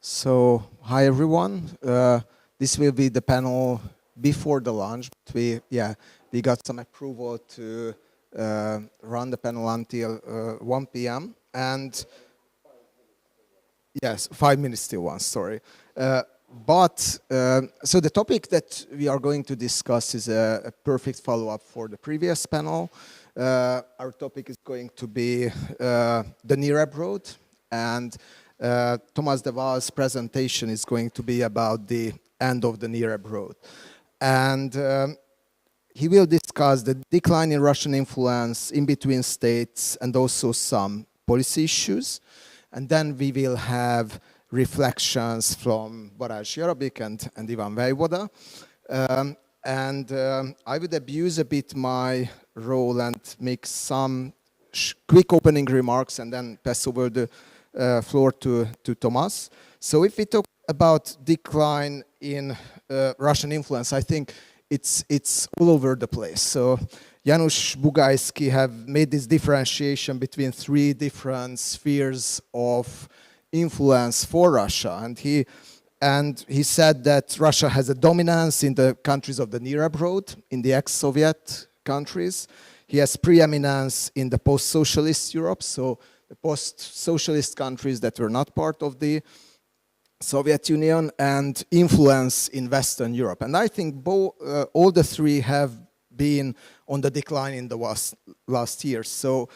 So, hi everyone. This will be the panel before the lunch. We got some approval to run the panel until 1 p.m. And yes, 5 minutes till 1, sorry. So the topic that we are going to discuss is a perfect follow-up for the previous panel. Our topic is going to be the neighbourhood, and Thomas de Waal's presentation is going to be about the end of the neighbourhood. And he will discuss the decline in Russian influence in between states and also some policy issues. And then we will have reflections from Balázs, Jarábik and Ivan Vejvoda. I would abuse a bit my role and make some quick opening remarks and then pass over the floor to Thomas. So if we talk about decline in Russian influence, I think it's all over the place. So Janusz Bugajski have made this differentiation between 3 different spheres of influence for Russia, and he said that Russia has a dominance in the countries of the neighbourhood, in the ex-Soviet countries. He has preeminence in the post-socialist Europe, so the post-socialist countries that were not part of the Soviet Union, and influence in Western Europe. And I think all the 3 have been on the decline in the last years. So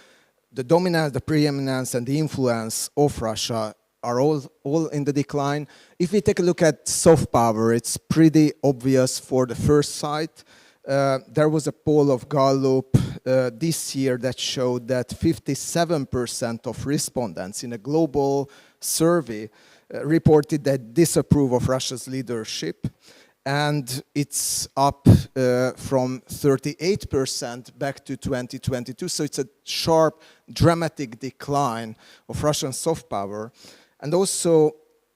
the dominance, the preeminence, and the influence of Russia are all in the decline. If we take a look at soft power, it's pretty obvious for the first sight. There was a poll of Gallup this year that showed that 57% of respondents in a global survey reported that disapprove of Russia's leadership, and it's up from 38% back to 2022. So it's a sharp, dramatic decline of Russian soft power. And also,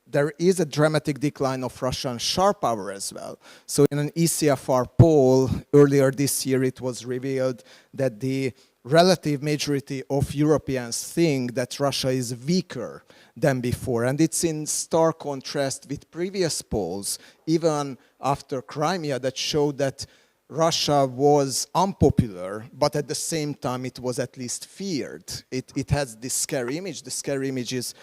there is a dramatic decline of Russian sharp power as well. So in an ECFR poll earlier this year, it was revealed that the relative majority of Europeans think that Russia is weaker than before. And it's in stark contrast with previous polls, even after Crimea, that showed that Russia was unpopular, but at the same time it was at least feared. It has this scary image. The scary image is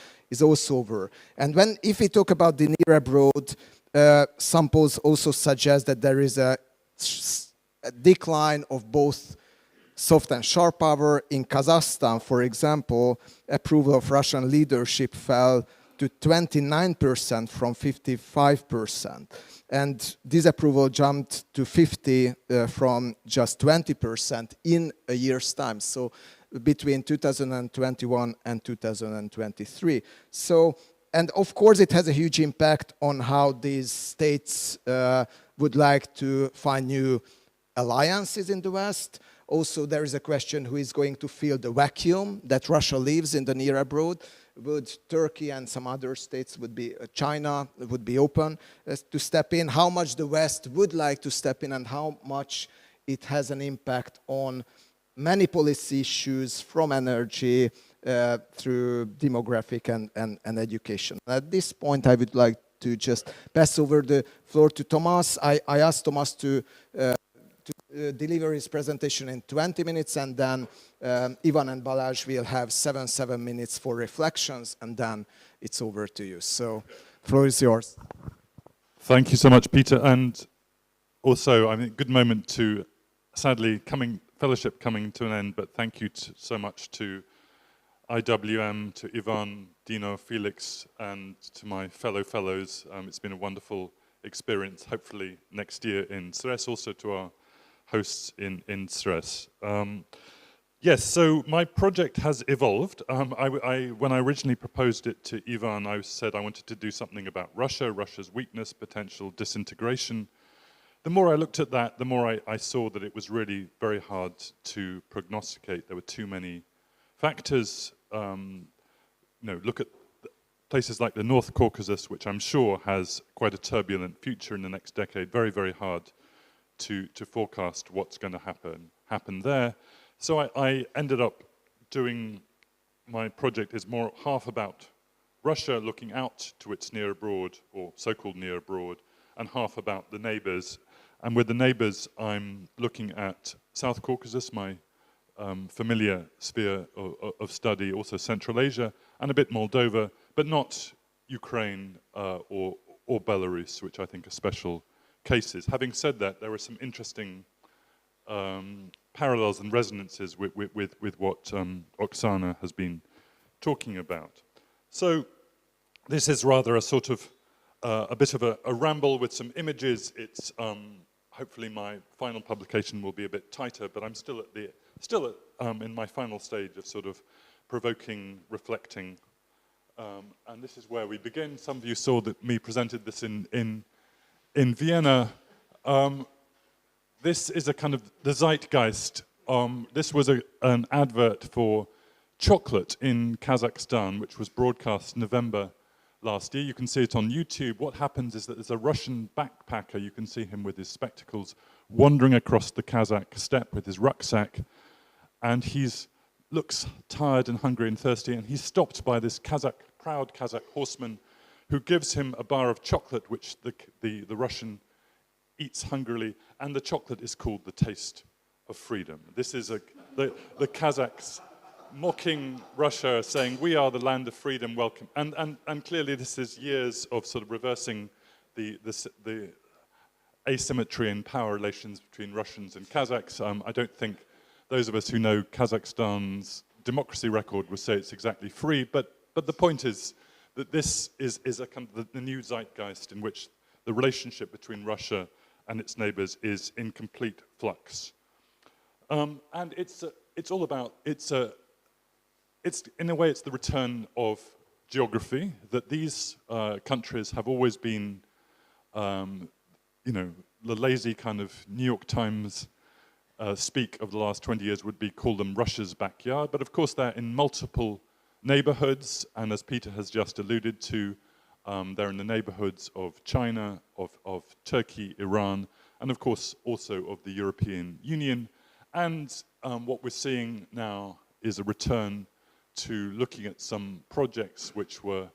also over. And if we talk about the neighbourhood, some polls also suggest that there is a decline of both soft and sharp power. In Kazakhstan, for example, approval of Russian leadership fell to 29% from 55%. And disapproval jumped to 50% from just 20% in a year's time. So between 2021 and 2023. So, and of course it has a huge impact on how these states would like to find new alliances in the West. Also, there is a question who is going to fill the vacuum that Russia leaves in the neighbourhood. Would Turkey and some other states, China would be open to step in? How much the West would like to step in, and how much it has an impact on many policy issues, from energy through demographic and education. At this point, I would like to just pass over the floor to Thomas. I asked Thomas to deliver his presentation in 20 minutes, and then Ivan and Balázs will have 7 minutes for reflections, and then it's over to you. So, the floor is yours. Thank you so much, Peter. And also, I mean, good moment to, sadly, fellowship coming to an end, but thank you so much to IWM, to Ivan, Dino, Felix, and to my fellows. It's been a wonderful experience, hopefully next year in Cres, also to our hosts in Cres. Yes, so my project has evolved. When I originally proposed it to Ivan, I said I wanted to do something about Russia, Russia's weakness, potential disintegration. The more I looked at that, the more I saw that it was really very hard to prognosticate. There were too many factors. Look at places like the North Caucasus, which I'm sure has quite a turbulent future in the next decade. Very, very hard to forecast what's going to happen there. So I ended up doing, my project is more half about Russia looking out to its near abroad, or so-called near abroad, and half about the neighbours. And with the neighbours, I'm looking at South Caucasus, my familiar sphere of study, also Central Asia, and a bit Moldova, but not Ukraine or Belarus, which I think are special cases. Having said that, there are some interesting parallels and resonances with what Oksana has been talking about. So this is rather a sort of a bit of a ramble with some images. It's hopefully my final publication will be a bit tighter, but I'm still in my final stage of sort of provoking, reflecting, and this is where we begin. Some of you saw that me presented this in Vienna. This is a kind of the zeitgeist. This was an advert for chocolate in Kazakhstan, which was broadcast November last year. You can see it on YouTube. What happens is that there's a Russian backpacker. You can see him with his spectacles wandering across the Kazakh steppe with his rucksack, and looks tired and hungry and thirsty, and he's stopped by this proud Kazakh horseman who gives him a bar of chocolate, which the Russian eats hungrily, and the chocolate is called the taste of freedom. This is the Kazakhs mocking Russia, saying, we are the land of freedom, welcome. And clearly this is years of sort of reversing the asymmetry in power relations between Russians and Kazakhs. I don't think those of us who know Kazakhstan's democracy record would say it's exactly free, but the point is that this is a kind of the new zeitgeist in which the relationship between Russia and its neighbors is in complete flux. And it's all about, in a way, it's the return of geography, that these countries have always been, the lazy kind of New York Times speak of the last 20 years would be call them Russia's backyard, but of course they're in multiple neighborhoods, and as Peter has just alluded to, they're in the neighborhoods of China, of Turkey, Iran, and of course also of the European Union. And what we're seeing now is a return to looking at some projects which were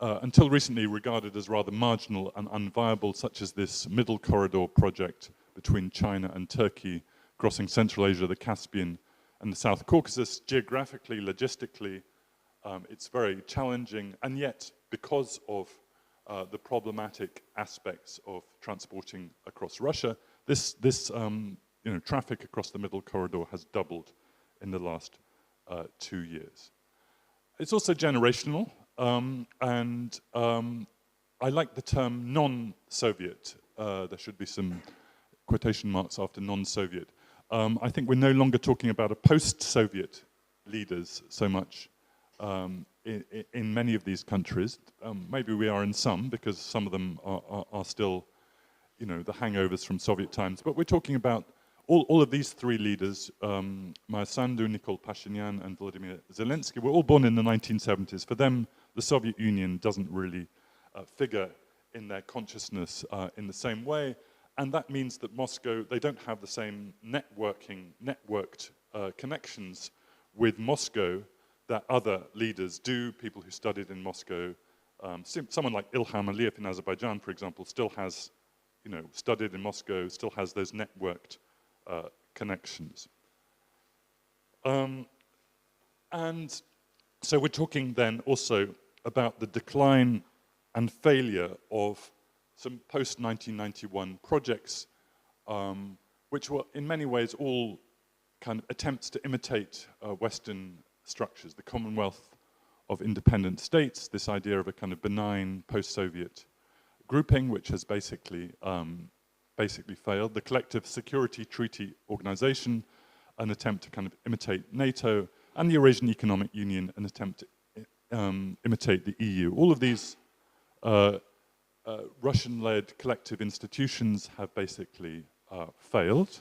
until recently regarded as rather marginal and unviable, such as this middle corridor project between China and Turkey, crossing Central Asia, the Caspian, and the South Caucasus. Geographically, logistically, it's very challenging, and yet because of the problematic aspects of transporting across Russia, this traffic across the middle corridor has doubled in the last 2 years. It's also generational, and I like the term non-Soviet. There should be some quotation marks after non-Soviet. I think we're no longer talking about a post-Soviet leaders so much in many of these countries. Maybe we are in some, because some of them are still, the hangovers from Soviet times. But we're talking about all of these three leaders, Maya Sandu, Nikol Pashinyan, and Vladimir Zelensky, were all born in the 1970s. For them, the Soviet Union doesn't really figure in their consciousness in the same way. And that means that Moscow, they don't have the same networked connections with Moscow that other leaders do. People who studied in Moscow, someone like Ilham Aliyev in Azerbaijan, for example, still has, studied in Moscow, still has those networked connections. And so we're talking then also about the decline and failure of some post-1991 projects, which were in many ways all kind of attempts to imitate Western structures, the Commonwealth of Independent States, this idea of a kind of benign post-Soviet grouping, which has basically failed. The Collective Security Treaty Organization, an attempt to kind of imitate NATO, and the Eurasian Economic Union, an attempt to imitate the EU. All of these Russian-led collective institutions have basically failed.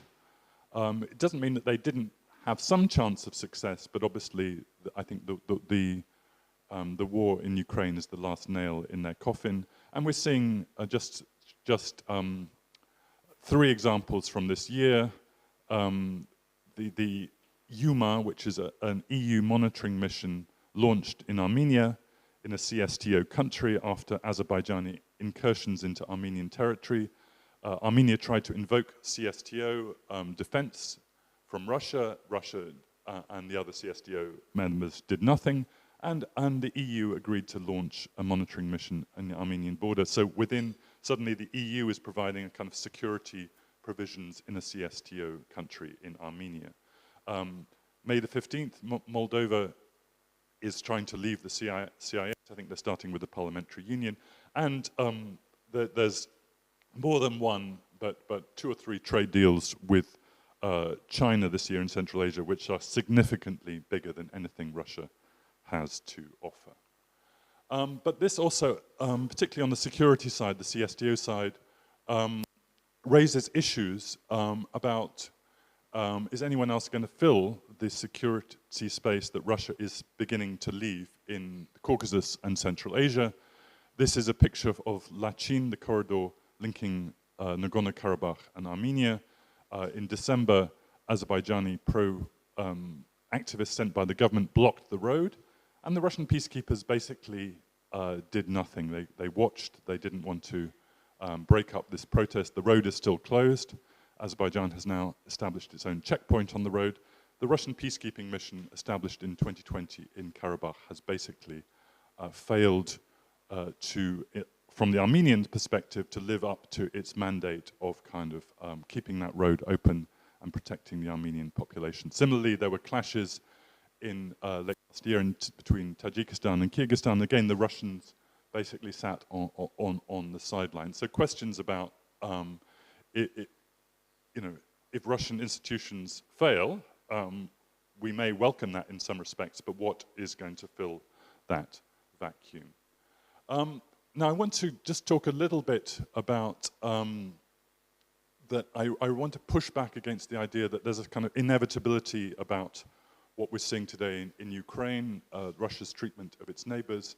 It doesn't mean that they didn't have some chance of success, but obviously I think the war in Ukraine is the last nail in their coffin. And we're seeing just 3 examples from this year. The Yuma, which is an EU monitoring mission launched in Armenia in a CSTO country after Azerbaijani incursions into Armenian territory. Armenia tried to invoke CSTO defense from Russia. Russia and the other CSTO members did nothing. And the EU agreed to launch a monitoring mission in the Armenian border. So suddenly the EU is providing a kind of security provisions in a CSTO country in Armenia. May the 15th, Moldova is trying to leave the CIS. I think they're starting with the parliamentary union. And there's more than one, but 2 or 3 trade deals with China this year in Central Asia, which are significantly bigger than anything Russia has to offer. But this also, particularly on the security side, the CSTO side, raises issues about is anyone else going to fill the security space that Russia is beginning to leave in the Caucasus and Central Asia. This is a picture of Lachin, the corridor linking Nagorno-Karabakh and Armenia. In December, Azerbaijani activists sent by the government blocked the road, and the Russian peacekeepers basically did nothing. They watched. They didn't want to break up this protest. The road is still closed. Azerbaijan has now established its own checkpoint on the road. The Russian peacekeeping mission established in 2020 in Karabakh has basically failed from the Armenian perspective, to live up to its mandate of kind of keeping that road open and protecting the Armenian population. Similarly, there were clashes in late last year between Tajikistan and Kyrgyzstan. Again, the Russians basically sat on the sidelines. So questions about, if Russian institutions fail, we may welcome that in some respects, but what is going to fill that vacuum? Now, I want to just talk a little bit about that. I want to push back against the idea that there's a kind of inevitability about what we're seeing today in Ukraine, Russia's treatment of its neighbors.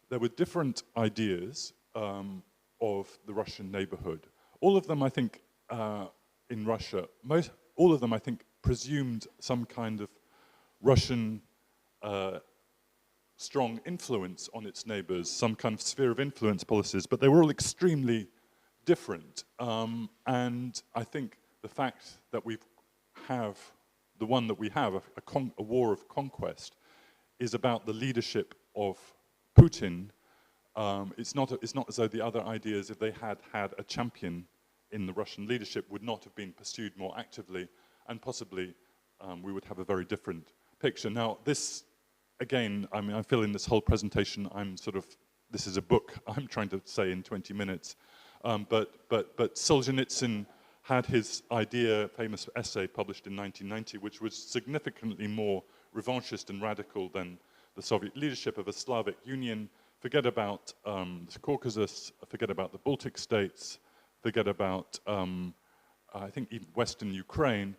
There were different ideas of the Russian neighborhood. All of them, I think, in Russia, all of them, I think, presumed some kind of Russian strong influence on its neighbors, some kind of sphere of influence policies, but they were all extremely different. And I think the fact that we have the one that we have, a war of conquest, is about the leadership of Putin. It's not as though the other ideas, if they had had a champion in the Russian leadership, would not have been pursued more actively, and possibly we would have a very different picture. Now, this, again, I mean, I feel in this whole presentation, this is a book I'm trying to say in 20 minutes, but Solzhenitsyn had his idea, famous essay published in 1990, which was significantly more revanchist and radical than the Soviet leadership, of a Slavic union. Forget about the Caucasus, forget about the Baltic states, forget about, I think, even Western Ukraine,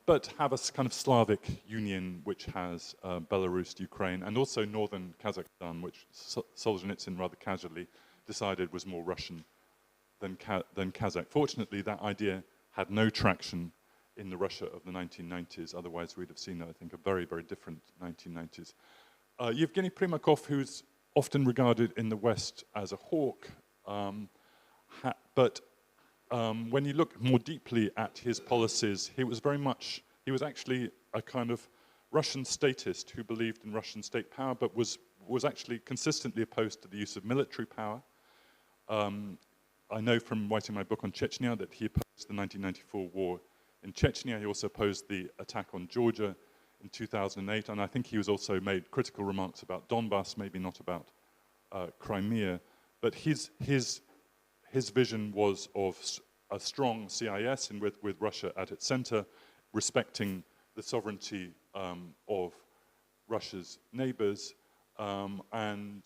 but have a kind of Slavic union which has Belarus, Ukraine, and also northern Kazakhstan, which Solzhenitsyn rather casually decided was more Russian than Kazakh. Fortunately, that idea had no traction in the Russia of the 1990s. Otherwise, we'd have seen, I think, a very, very different 1990s. Yevgeny Primakov, who's often regarded in the West as a hawk, but when you look more deeply at his policies, he was actually a kind of Russian statist who believed in Russian state power, but was actually consistently opposed to the use of military power. I know from writing my book on Chechnya that he opposed the 1994 war in Chechnya. He also opposed the attack on Georgia in 2008, and I think he was also made critical remarks about Donbass, maybe not about Crimea. But his vision was of a strong CIS, and with Russia at its center, respecting the sovereignty of Russia's neighbors, and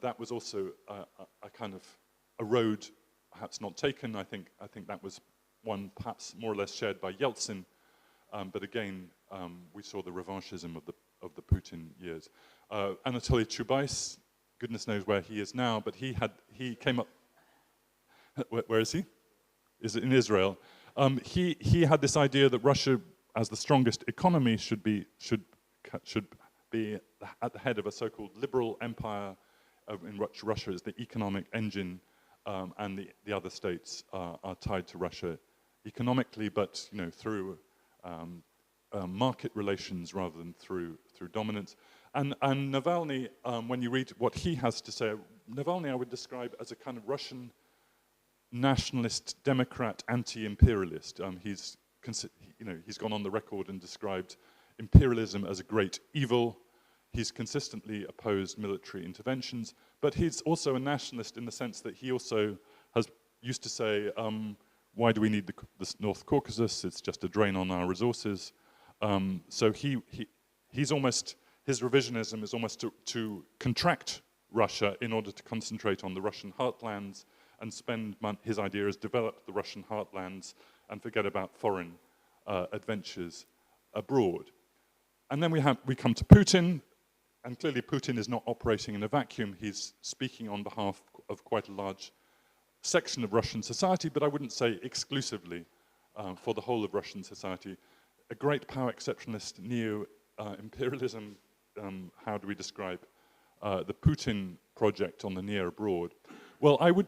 that was also a kind of a road perhaps not taken. I think that was one perhaps more or less shared by Yeltsin, but again, we saw the revanchism of the Putin years. Anatoly Chubais, goodness knows where he is now, but he came up. Where is he? Is it in Israel? He had this idea that Russia, as the strongest economy, should be at the head of a so-called liberal empire, in which Russia is the economic engine, and the other states are tied to Russia economically, but through market relations rather than through dominance. And Navalny, when you read what he has to say, Navalny I would describe as a kind of Russian nationalist, democrat, anti-imperialist. He's gone on the record and described imperialism as a great evil. He's consistently opposed military interventions, but he's also a nationalist in the sense that he also used to say, why do we need the North Caucasus? It's just a drain on our resources. So he's almost, his revisionism is almost to contract Russia in order to concentrate on the Russian heartlands and spend his idea is develop the Russian heartlands and forget about foreign adventures abroad. And then we come to Putin, and clearly Putin is not operating in a vacuum. He's speaking on behalf of quite a large section of Russian society, but I wouldn't say exclusively for the whole of Russian society. A great power exceptionalist neo-imperialism, how do we describe the Putin project on the near abroad? Well, I want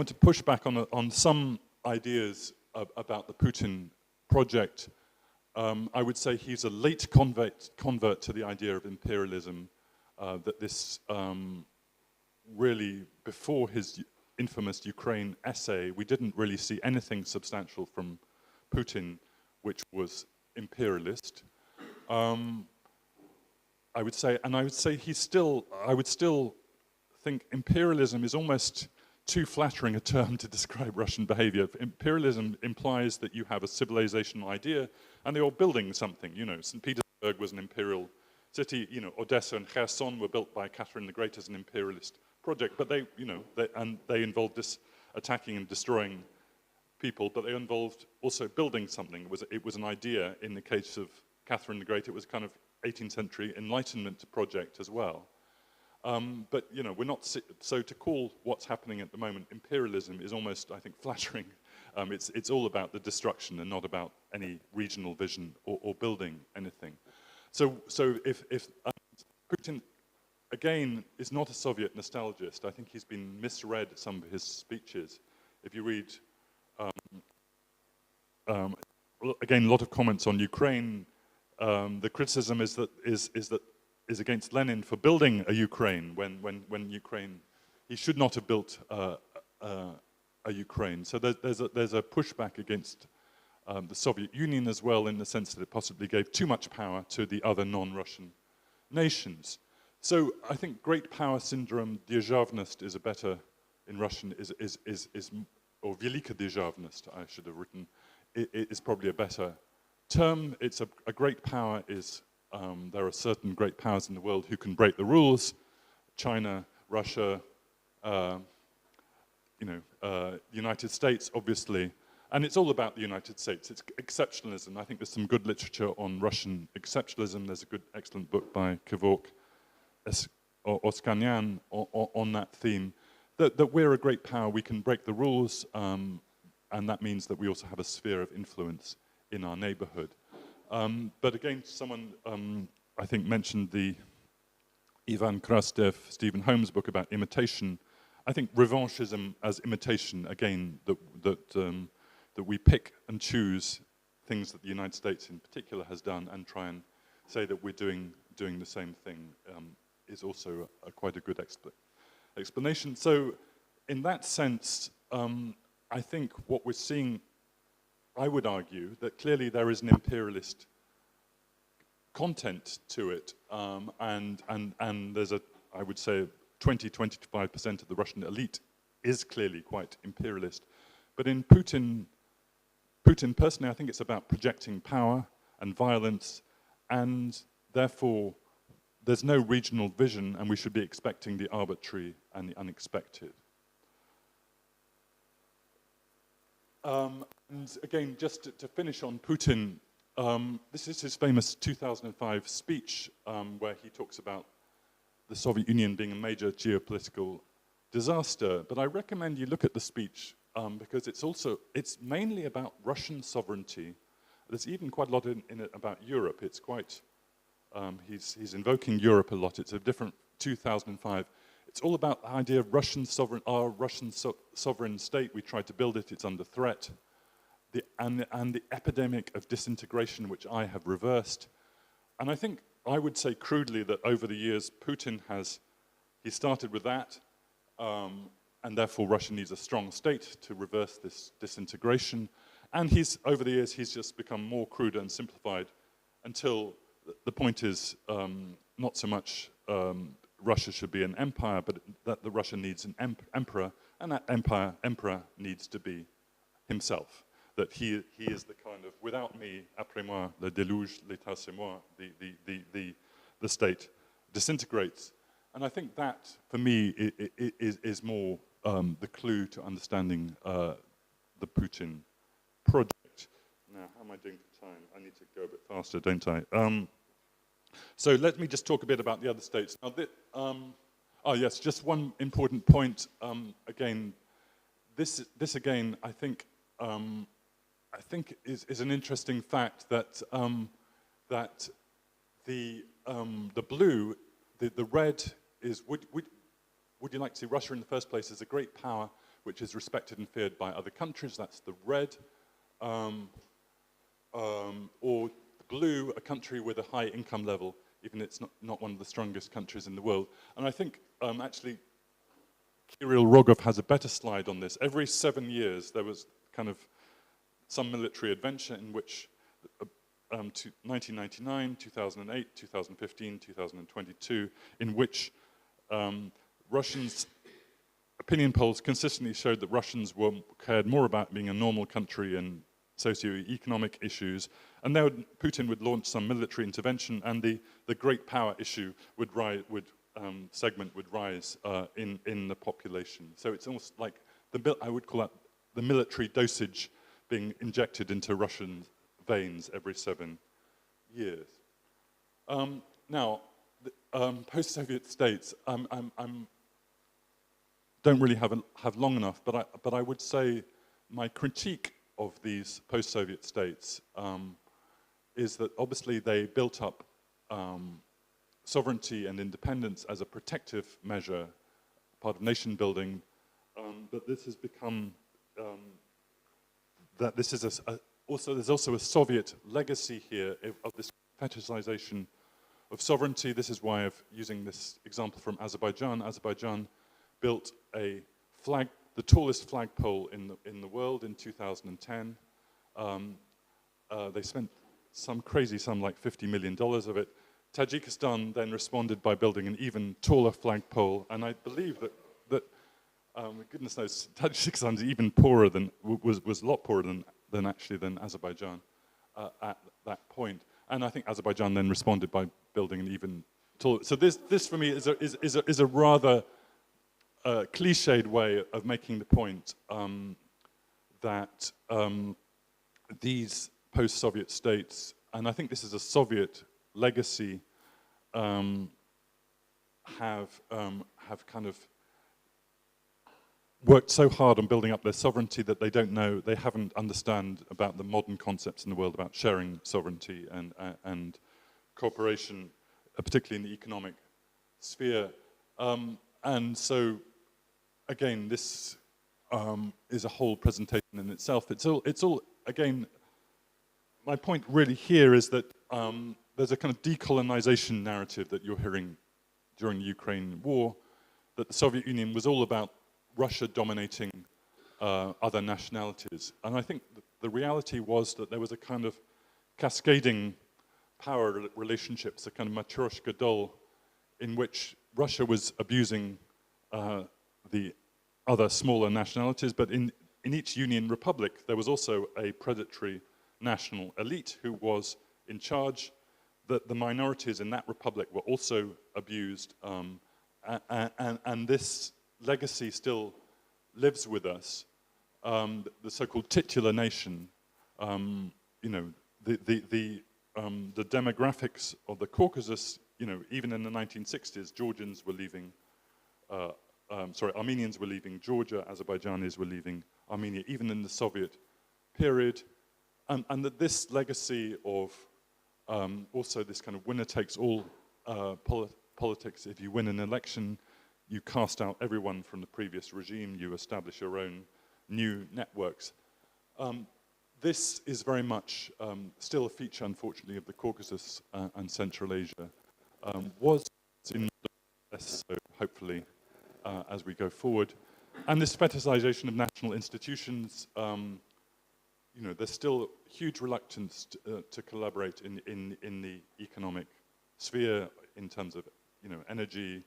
to push back on some ideas about the Putin project. I would say he's a late convert to the idea of imperialism, that this really, before his infamous Ukraine essay, we didn't really see anything substantial from Putin which was imperialist. I would say I would still think imperialism is almost too flattering a term to describe Russian behavior. Imperialism implies that you have a civilizational idea and you're building something. St. Petersburg was an imperial city. Odessa and Kherson were built by Catherine the Great as an imperialist project, but they involved attacking and destroying people, but they involved also building something. It was an idea. In the case of Catherine the Great, it was kind of 18th century Enlightenment project as well. But we're not so to call what's happening at the moment imperialism is almost, I think, flattering. It's all about the destruction and not about any regional vision or building anything. So if Putin again is not a Soviet nostalgist, I think he's been misread some of his speeches. If you read again, a lot of comments on Ukraine. The criticism is against Lenin for building a Ukraine when Ukraine, he should not have built a Ukraine. So there's a pushback against the Soviet Union as well, in the sense that it possibly gave too much power to the other non-Russian nations. So I think great power syndrome, державность is a better, in Russian, or велика державность, I should have written, is probably a better term. It's a great power is, there are certain great powers in the world who can break the rules. China, Russia, the United States, obviously. And it's all about the United States. It's exceptionalism. I think there's some good literature on Russian exceptionalism. There's a excellent book by Kevok Oskanyan on that theme. That we're a great power, we can break the rules, and that means that we also have a sphere of influence in our neighborhood. But again, someone, I think, mentioned the Ivan Krastev, Stephen Holmes book about imitation. I think revanchism as imitation, again, that we pick and choose things that the United States in particular has done and try and say that we're doing the same thing, is also quite a good explanation. So in that sense, I think what we're seeing, I would argue that clearly there is an imperialist content to it, and there's I would say 20-25% of the Russian elite is clearly quite imperialist. But in Putin personally, I think it's about projecting power and violence, and therefore there's no regional vision, and we should be expecting the arbitrary and the unexpected. And again, just to finish on Putin, this is his famous 2005 speech where he talks about the Soviet Union being a major geopolitical disaster. But I recommend you look at the speech because it's mainly about Russian sovereignty. There's even quite a lot in it about Europe. It's quite, he's invoking Europe a lot. It's a different 2005. it's all about the idea of Russian sovereign, our Russian sovereign state. We tried to build it, it's under threat. And the epidemic of disintegration, which I have reversed. And I think I would say crudely that over the years, Putin he started with that, and therefore Russia needs a strong state to reverse this disintegration. And over the years, he's just become more crude and simplified until the point is not so much Russia should be an empire, but that the Russia needs an emperor, and that emperor needs to be himself. That he is the kind of, without me, après moi, le déluge, l'état c'est moi, the state disintegrates. And I think that, for me, is more the clue to understanding the Putin project. Now, how am I doing for time? I need to go a bit faster, don't I? So let me just talk a bit about the other states. Now, yes, just one important point. Again, this again, I think is an interesting fact that that the blue, the red is would you like to see Russia in the first place as a great power which is respected and feared by other countries? That's the red, or blue, a country with a high income level, even it's not one of the strongest countries in the world. And I think actually Kirill Rogov has a better slide on this. Every 7 years there was kind of some military adventure in which 1999, 2008, 2015, 2022, in which Russians, opinion polls consistently showed that Russians cared more about being a normal country and socio-economic issues, and then Putin would launch some military intervention, and the great power issue would rise in the population. So it's almost like I would call that the military dosage being injected into Russian veins every 7 years. Now, post-Soviet states, don't really have long enough, but I would say my critique of these post-Soviet states is that obviously they built up sovereignty and independence as a protective measure, part of nation building, but this has become that this is there's also a Soviet legacy here of this fetishization of sovereignty. This is why using this example from Azerbaijan. Azerbaijan built the tallest flagpole in the world in 2010. They spent some crazy sum, like $50 million of it. Tajikistan then responded by building an even taller flagpole, and I believe that goodness knows, Tajikistan is even poorer was a lot poorer than Azerbaijan at that point. And I think Azerbaijan then responded by building an even taller. So this for me is a rather cliched way of making the point that these post-Soviet states, and I think this is a Soviet legacy, have kind of worked so hard on building up their sovereignty that they haven't understand about the modern concepts in the world about sharing sovereignty and cooperation, particularly in the economic sphere. And so, again, this is a whole presentation in itself. It's all again, my point really here is that there's a kind of decolonization narrative that you're hearing during the Ukraine war, that the Soviet Union was all about Russia dominating other nationalities. And I think the reality was that there was a kind of cascading power relationships, a kind of matryoshka doll, in which Russia was abusing the other smaller nationalities, but in each Union republic there was also a predatory national elite who was in charge. That the minorities in that republic were also abused, and this legacy still lives with us. The so-called titular nation, the demographics of the Caucasus, even in the 1960s, Georgians were leaving. Armenians were leaving Georgia, Azerbaijanis were leaving Armenia, even in the Soviet period, and that this legacy of also this kind of winner-takes-all politics. If you win an election, you cast out everyone from the previous regime, you establish your own new networks. This is very much still a feature, unfortunately, of the Caucasus and Central Asia. Was in less so, hopefully, as we go forward. And this fetishization of national institutions, you know, there's still huge reluctance to collaborate in the economic sphere in terms of, you know, energy.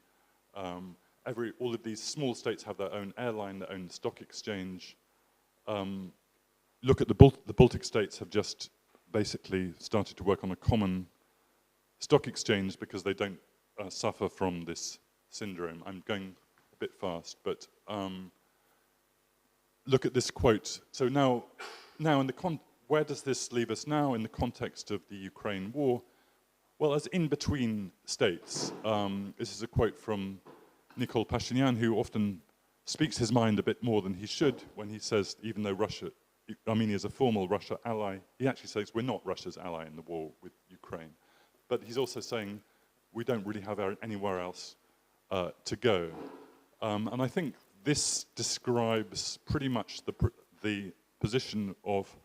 All of these small states have their own airline, their own stock exchange. Look at the Baltic states have just basically started to work on a common stock exchange because they don't suffer from this syndrome. I'm going a bit fast, but look at this quote. So now in the where does this leave us now in the context of the Ukraine war? Well, as in between states, this is a quote from Nikol Pashinyan, who often speaks his mind a bit more than he should when he says, even though Armenia is a formal Russia ally, he actually says we're not Russia's ally in the war with Ukraine. But he's also saying we don't really have anywhere else to go. And I think this describes pretty much the position of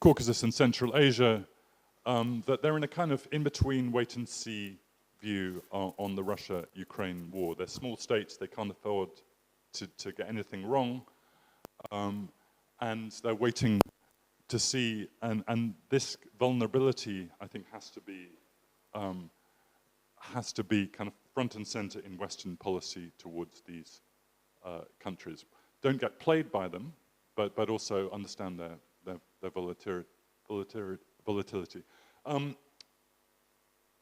Caucasus and Central Asia, that they're in a kind of in-between wait-and-see view on the Russia-Ukraine war. They're small states, they can't afford to get anything wrong, and they're waiting to see, and this vulnerability, I think, has to be kind of front and center in Western policy towards these countries. Don't get played by them, but also understand their volatility.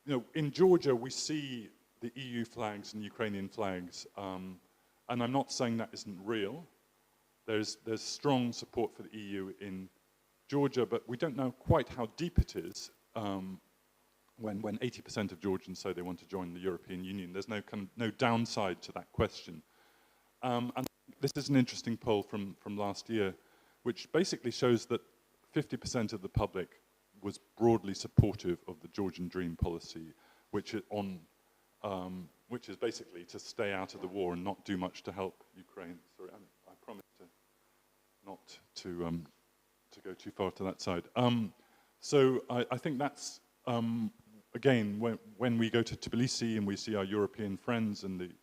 You know, in Georgia, we see the EU flags and Ukrainian flags, and I'm not saying that isn't real. There's strong support for the EU in Georgia, but we don't know quite how deep it is when 80% of Georgians say they want to join the European Union. There's no downside to that question. And this is an interesting poll from last year, which basically shows that 50% of the public was broadly supportive of the Georgian Dream policy, which is basically to stay out of the war and not do much to help Ukraine. Sorry, I promise not to go too far to that side. So I think that's, again, when we go to Tbilisi and we see our European friends, and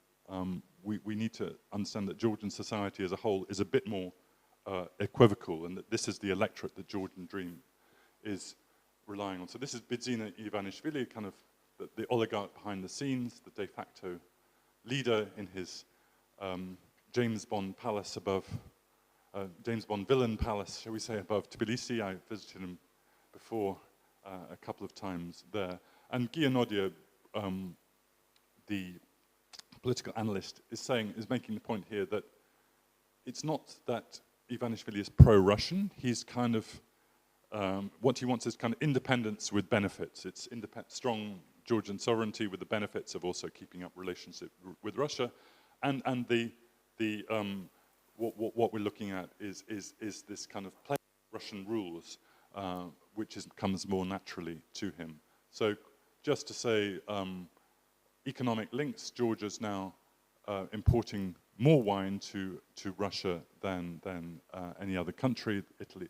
we need to understand that Georgian society as a whole is a bit more equivocal, and that this is the electorate that Georgian Dream is relying on. So this is Bidzina Ivanishvili, kind of the oligarch behind the scenes, the de facto leader in his James Bond palace above, James Bond villain palace, shall we say, above Tbilisi. I visited him before a couple of times there. And Gia Nodia, the political analyst, is making the point here that it's not that Ivanishvili is pro-Russian. He's kind of, what he wants is kind of independence with benefits. It's strong Georgian sovereignty with the benefits of also keeping up relationship with Russia. And what we're looking at is this kind of play Russian rules, which comes more naturally to him. So just to say, economic links, Georgia's now importing more wine to Russia than any other country, Italy.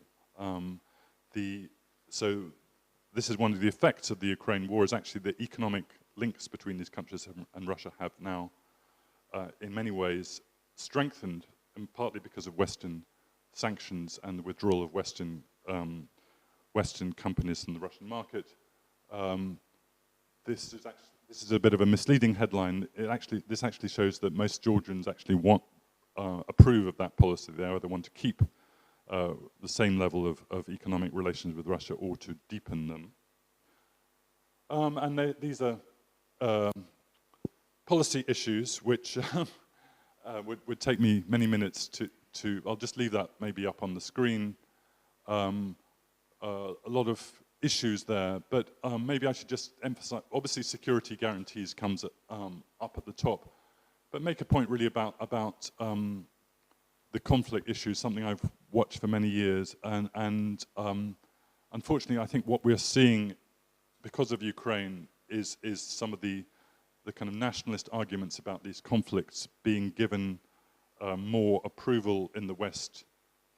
So this is one of the effects of the Ukraine war, is actually the economic links between these countries and Russia have now, in many ways, strengthened, and partly because of Western sanctions and the withdrawal of Western companies from the Russian market. This is a bit of a misleading headline. This actually shows that most Georgians actually approve of that policy. They either want to keep the same level of economic relations with Russia or to deepen them. And these are policy issues which would take me many minutes to. I'll just leave that maybe up on the screen. A lot of issues there, but maybe I should just emphasize, obviously security guarantees comes up at the top, but make a point really about the conflict issue, something I've watched for many years, and unfortunately I think what we're seeing because of Ukraine is some of the the kind of nationalist arguments about these conflicts being given more approval in the West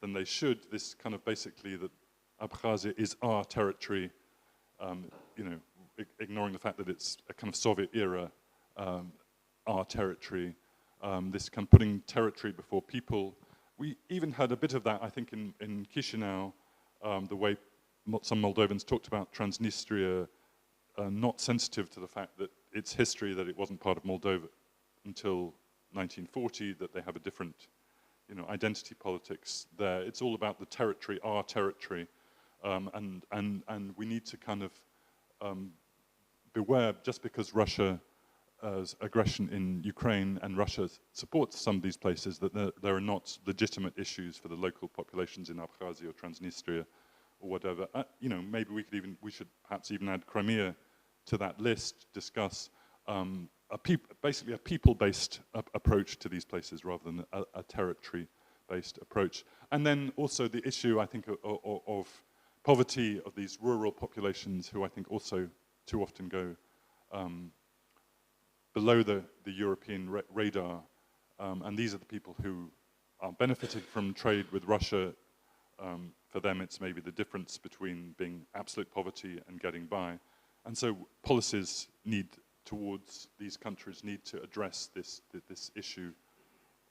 than they should. This kind of basically that Abkhazia is our territory, you know, ignoring the fact that it's a kind of Soviet era, our territory, this kind of putting territory before people. We even had a bit of that, I think, in Chisinau, the way some Moldovans talked about Transnistria, not sensitive to the fact that its history, that it wasn't part of Moldova until 1940, that they have a different, you know, identity politics there. It's all about the territory, our territory, and we need to kind of beware, just because Russia's aggression in Ukraine and Russia supports some of these places, that there are not legitimate issues for the local populations in Abkhazia or Transnistria or whatever. You know, maybe we should perhaps even add Crimea to that list, discuss basically a people-based approach to these places rather than a territory-based approach. And then also the issue, I think, of poverty of these rural populations, who I think also too often go below the European radar. And these are the people who are benefited from trade with Russia. For them, it's maybe the difference between being absolute poverty and getting by. And so policies towards these countries need to address this issue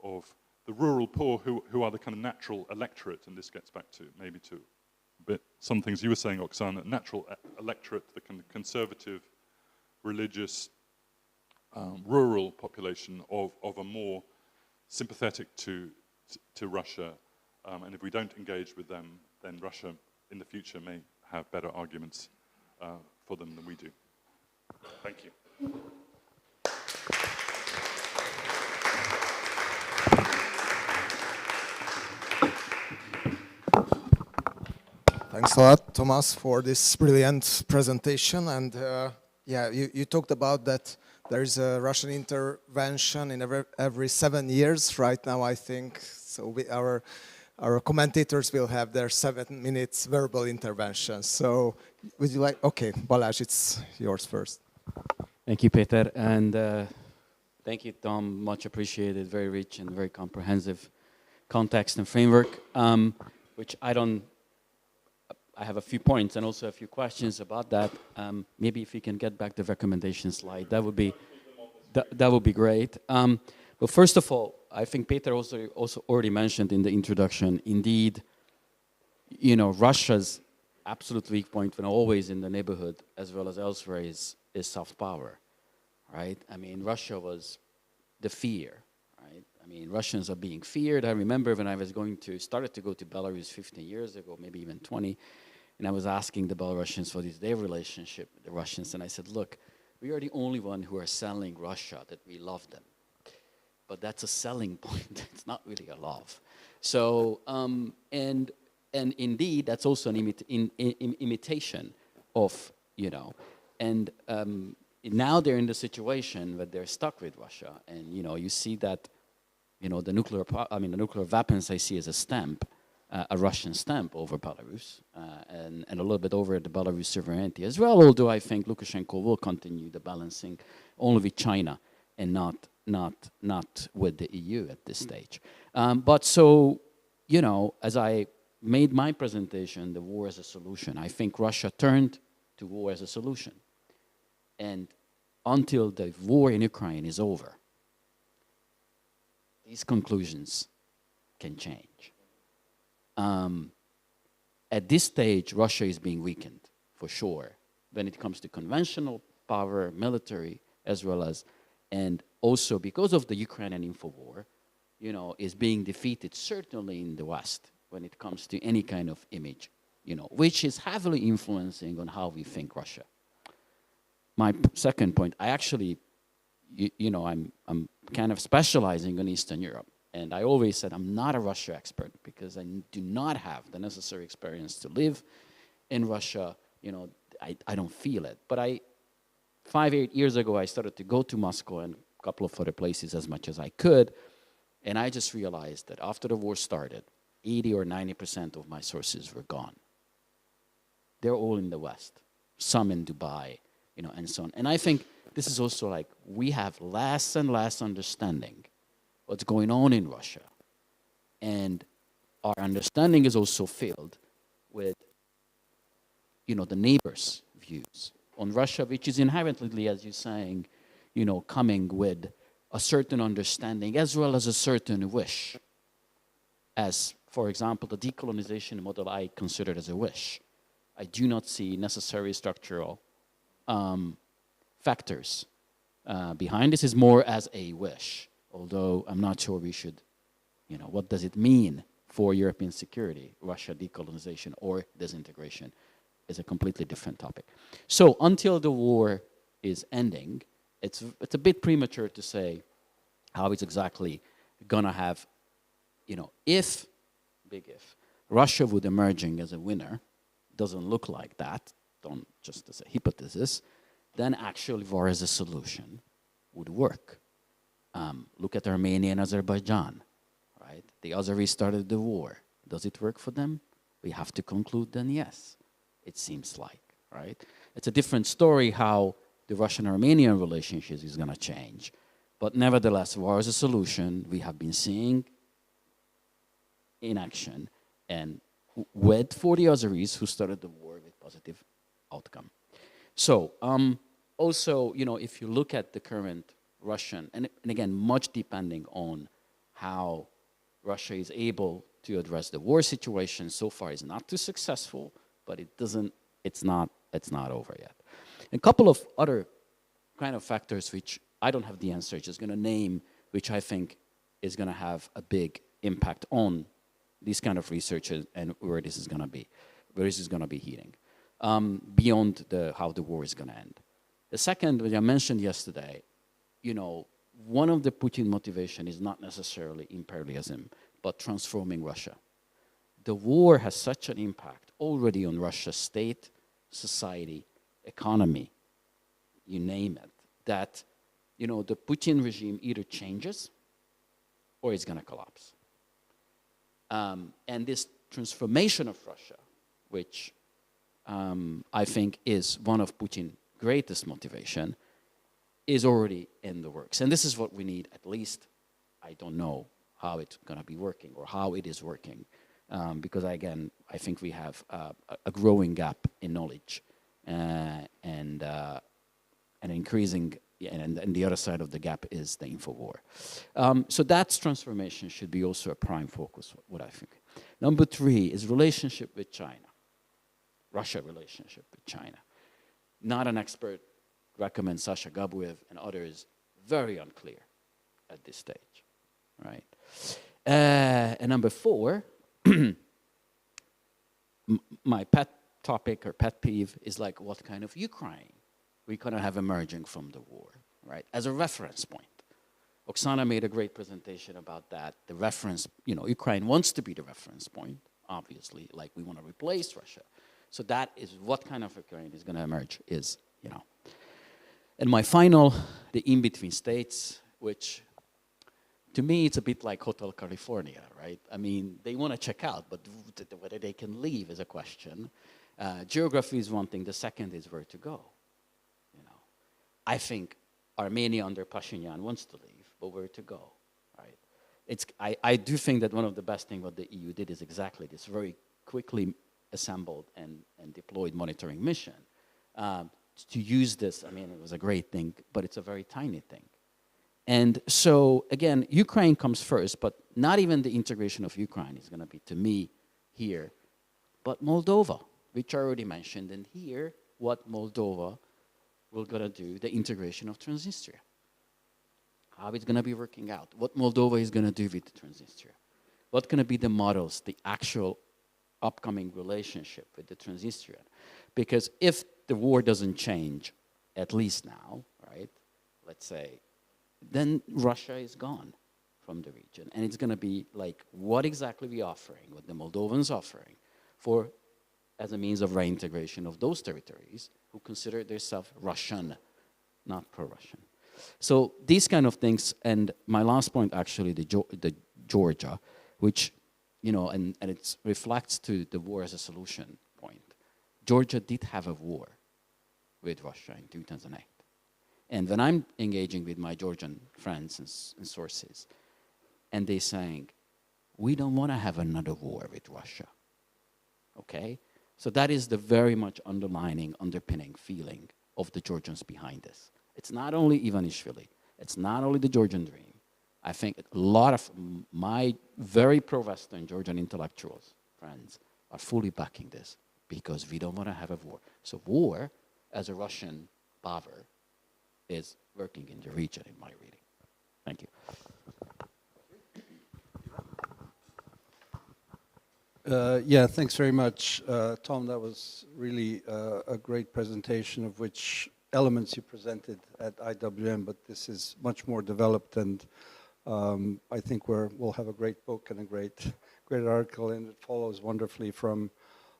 of the rural poor, who are the kind of natural electorate, and this gets back to maybe to a bit some things you were saying, Oksana, natural electorate, the kind of conservative, religious, rural population of a more sympathetic to Russia. And if we don't engage with them, then Russia in the future may have better arguments for them than we do. Thank you. Thanks a lot, Thomas, for this brilliant presentation. And yeah, you talked about that there is a Russian intervention in every 7 years right now, I think. So our commentators will have their 7 minutes verbal intervention. So would you like, okay, Balázs, it's yours first. Thank you, Peter, and thank you, Tom, much appreciated, very rich and very comprehensive context and framework, which I have a few points and also a few questions about that. Maybe if you can get back the recommendation slide, that would be great. But first of all, I think Peter also already mentioned in the introduction, indeed, you know, Russia's absolute weak point, when always in the neighborhood as well as elsewhere, is soft power, right? I mean, Russia was the fear, right? I mean, Russians are being feared. I remember when I was started to go to Belarus 15 years ago, maybe even 20, and I was asking the Belarusians what is their relationship with the Russians, and I said, look, we are the only one who are selling Russia that we love them. But that's a selling point. It's not really a love. So, and indeed, that's also an imitation of, you know, and now they're in the situation where they're stuck with Russia. And, you know, you see that, you know, the nuclear weapons I see as a stamp, a Russian stamp over Belarus, and a little bit over the Belarus sovereignty as well, although I think Lukashenko will continue the balancing only with China and not with the EU at this stage. But so, you know, as I made my presentation, the war as a solution, I think Russia turned to war as a solution. And until the war in Ukraine is over, these conclusions can change. At this stage, Russia is being weakened, for sure, when it comes to conventional power, military, as well as, and also because of the Ukrainian info war, you know, is being defeated certainly in the West when it comes to any kind of image, you know, which is heavily influencing on how we think Russia. My second point, I actually, you know, I'm kind of specializing in Eastern Europe. And I always said I'm not a Russia expert because I do not have the necessary experience to live in Russia. You know, I don't feel it. But 5-8 years ago, I started to go to Moscow and a couple of other places as much as I could. And I just realized that after the war started, 80 or 90% of my sources were gone. They're all in the West, some in Dubai, you know, and so on. And I think this is also like we have less and less understanding what's going on in Russia. And our understanding is also filled with, you know, the neighbors' views on Russia, which is inherently, as you're saying, you know, coming with a certain understanding as well as a certain wish. As, for example, the decolonization model I considered as a wish. I do not see necessary structural factors behind this. Is more as a wish, although I'm not sure we should, you know, what does it mean for European security, Russia decolonization or disintegration is a completely different topic. So until the war is ending, it's a bit premature to say how it's exactly gonna have, you know, if, big if, Russia would emerging as a winner, doesn't look like that, don't just as a hypothesis, then actually war as a solution would work. Look at Armenia and Azerbaijan, right? The Azeris started the war. Does it work for them? We have to conclude then yes, it seems like, right? It's a different story how the Russian-Armenian relationship is gonna change. But nevertheless, war as a solution, we have been seeing in action and with for the Azeris who started the war with positive outcome. So also, you know, if you look at the current Russian, and again, much depending on how Russia is able to address the war situation, so far is not too successful, but it's not over yet. A couple of other kind of factors which I don't have the answer, just gonna name, which I think is gonna have a big impact on these kind of research and where this is gonna be heading, beyond how the war is gonna end. The second, which I mentioned yesterday, you know, one of the Putin motivation is not necessarily imperialism, but transforming Russia. The war has such an impact already on Russia's state, society, economy, you name it, that, you know, the Putin regime either changes or it's gonna collapse. And this transformation of Russia, which I think is one of Putin's greatest motivation, is already in the works. And this is what we need, at least. I don't know how it's gonna be working or how it is working. Because again, I think we have a growing gap in knowledge and increasing, and the other side of the gap is the info war. So that transformation should be also a prime focus, what I think. Number 3 is relationship with China, Russia relationship with China. Not an expert, recommend Sasha Gabuev and others, very unclear at this stage, right? And number 4, my pet topic or pet peeve is like what kind of Ukraine we're gonna have emerging from the war, right? As a reference point. Oksana made a great presentation about that. The reference, you know, Ukraine wants to be the reference point, obviously, like we wanna replace Russia. So that is what kind of Ukraine is gonna emerge is, you know. And my final, the in-between states, which to me, it's a bit like Hotel California, right? I mean, they want to check out, but whether they can leave is a question. Geography is one thing. The second is where to go. You know, I think Armenia under Pashinyan wants to leave, but where to go, right? I do think that one of the best things what the EU did is exactly this, very quickly assembled and deployed monitoring mission. To use this, I mean, it was a great thing, but it's a very tiny thing. And so, again, Ukraine comes first, but not even the integration of Ukraine is going to be, to me, here, but Moldova, which I already mentioned, and here, what Moldova will going to do, the integration of Transnistria. How it's going to be working out, what Moldova is going to do with Transnistria. What going to be the models, the actual upcoming relationship with the Transnistria. Because if the war doesn't change, at least now, right, let's say, then Russia is gone from the region. And it's going to be like, what exactly we offering, what the Moldovans offering, for as a means of reintegration of those territories who consider themselves Russian, not pro-Russian. So these kind of things, and my last point actually, the Georgia, which, you know, and it reflects to the war as a solution point. Georgia did have a war with Russia in 2008. And when I'm engaging with my Georgian friends and sources, and they're saying, we don't want to have another war with Russia, okay? So that is the very much underpinning feeling of the Georgians behind this. It's not only Ivanishvili, it's not only the Georgian dream. I think a lot of my very pro-Western Georgian intellectuals, friends, are fully backing this because we don't want to have a war. So war, as a Russian power, is working in the region, in my reading. Thank you. Yeah, thanks very much, Tom. That was really a great presentation of which elements you presented at IWM, but this is much more developed, and I think we'll have a great book and a great article, and it follows wonderfully from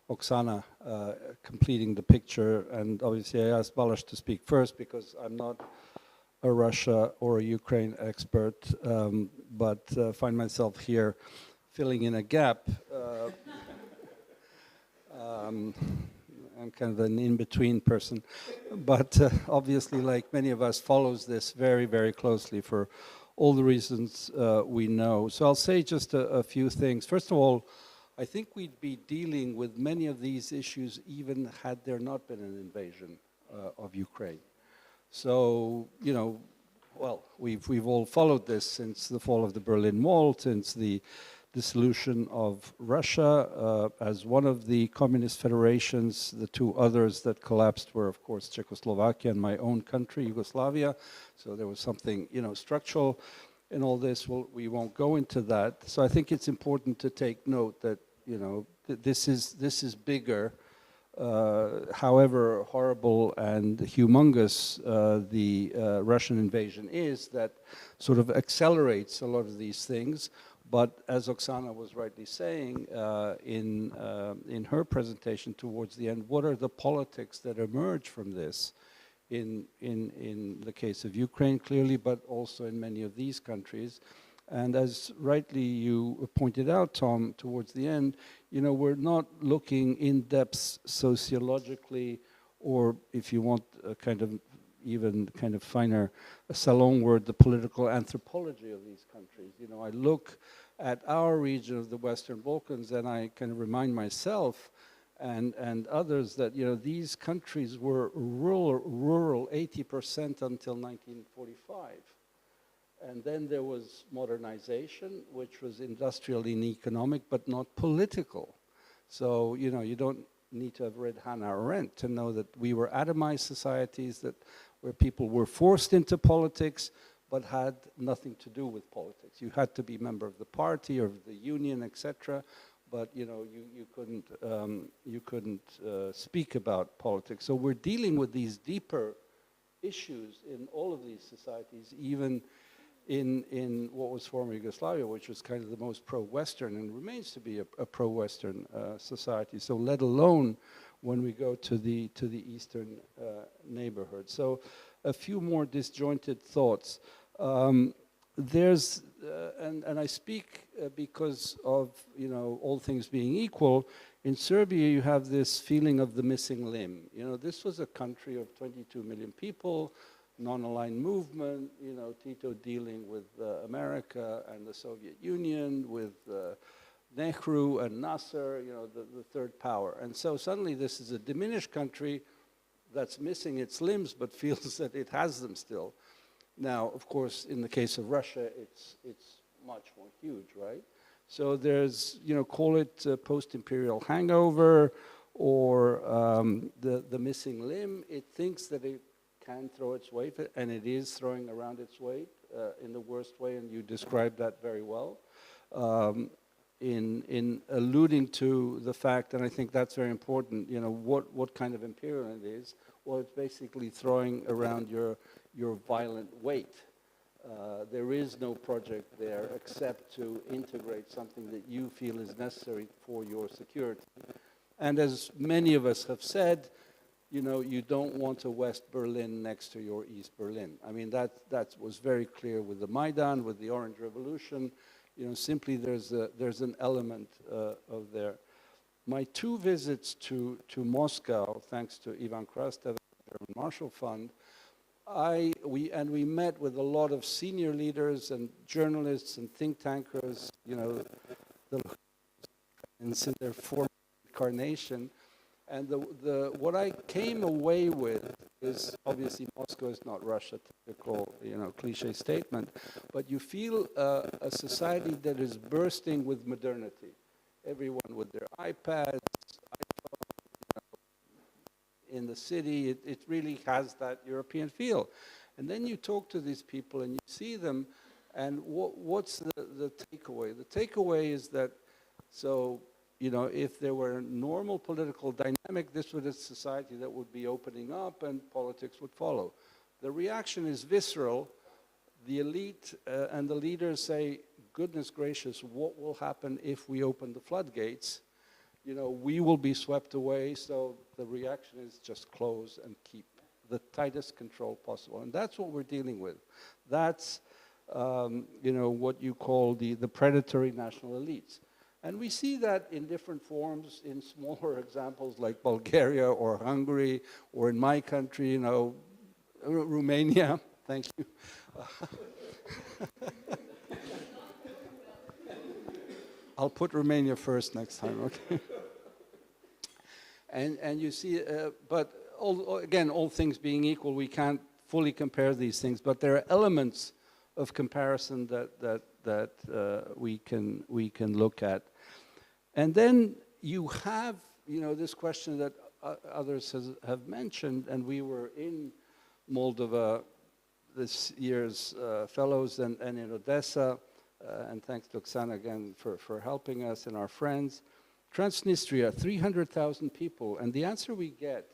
Oksana completing the picture. And obviously I asked Balázs to speak first because I'm not a Russia or a Ukraine expert, but find myself here filling in a gap. I'm kind of an in-between person, but obviously, like many of us, follows this very, very closely for all the reasons we know. So I'll say just a few things. First of all, I think we'd be dealing with many of these issues even had there not been an invasion of Ukraine. So, you know, well, we've all followed this since the fall of the Berlin Wall, since the dissolution of Russia as one of the communist federations. The two others that collapsed were, of course, Czechoslovakia and my own country, Yugoslavia. So there was something, you know, structural in all this. Well, we won't go into that. So I think it's important to take note that, you know, this is bigger. However horrible and humongous the Russian invasion is, that sort of accelerates a lot of these things. But as Oksana was rightly saying in her presentation towards the end, what are the politics that emerge from this in the case of Ukraine, clearly, but also in many of these countries? And as rightly you pointed out, Tom, towards the end, you know, we're not looking in depth sociologically, or if you want a kind of even kind of finer salon word, the political anthropology of these countries. You know, I look at our region of the Western Balkans and I kind of remind myself and others that, you know, these countries were rural 80% until 1945. And then there was modernization, which was industrial and economic, but not political. So, you know, you don't need to have read Hannah Arendt to know that we were atomized societies, that where people were forced into politics, but had nothing to do with politics. You had to be a member of the party or the union, etc. But you know, you couldn't speak about politics. So we're dealing with these deeper issues in all of these societies, even in what was former Yugoslavia, which was kind of the most pro-Western and remains to be a pro-Western society. So let alone when we go to the eastern neighborhood. So a few more disjointed thoughts. There's, and I speak because of, you know, all things being equal, in Serbia you have this feeling of the missing limb. You know, this was a country of 22 million people, non-aligned movement, you know, Tito dealing with America and the Soviet Union, with Nehru and Nasser, you know, the third power. And so suddenly this is a diminished country that's missing its limbs but feels that it has them still. Now, of course, in the case of Russia, it's much more huge, right? So there's, you know, call it post-imperial hangover or the missing limb. It thinks that it can throw its weight, and it is throwing around its weight in the worst way, and you described that very well. In alluding to the fact, and I think that's very important, you know, what kind of imperial it is. Well, it's basically throwing around your violent weight. There is no project there except to integrate something that you feel is necessary for your security. And as many of us have said, you know, you don't want a West Berlin next to your East Berlin. I mean, that was very clear with the Maidan, with the Orange Revolution. You know, simply there's an element of there. My two visits to Moscow, thanks to Ivan Krastev German Marshall Fund, we met with a lot of senior leaders and journalists and think tankers, you know, in their former incarnation. And what I came away with is, obviously Moscow is not Russia, typical, you know, cliche statement, but you feel a society that is bursting with modernity. Everyone with their iPads, in the city, it really has that European feel. And then you talk to these people and you see them, and what's the takeaway? The takeaway is that, so, you know, if there were a normal political dynamic, this was a society that would be opening up and politics would follow. The reaction is visceral. The elite and the leaders say, goodness gracious, what will happen if we open the floodgates? You know, we will be swept away, so the reaction is just close and keep the tightest control possible. And that's what we're dealing with. That's, you know, what you call the predatory national elites. And we see that in different forms, in smaller examples like Bulgaria or Hungary, or in my country, you know, Romania. Thank you. I'll put Romania first next time, okay? And you see, but again, all things being equal, we can't fully compare these things, but there are elements of comparison that we can look at. And then you have, you know, this question that others have mentioned, and we were in Moldova this year's fellows and in Odessa, and thanks to Oksana again for helping us and our friends. Transnistria, 300,000 people, and the answer we get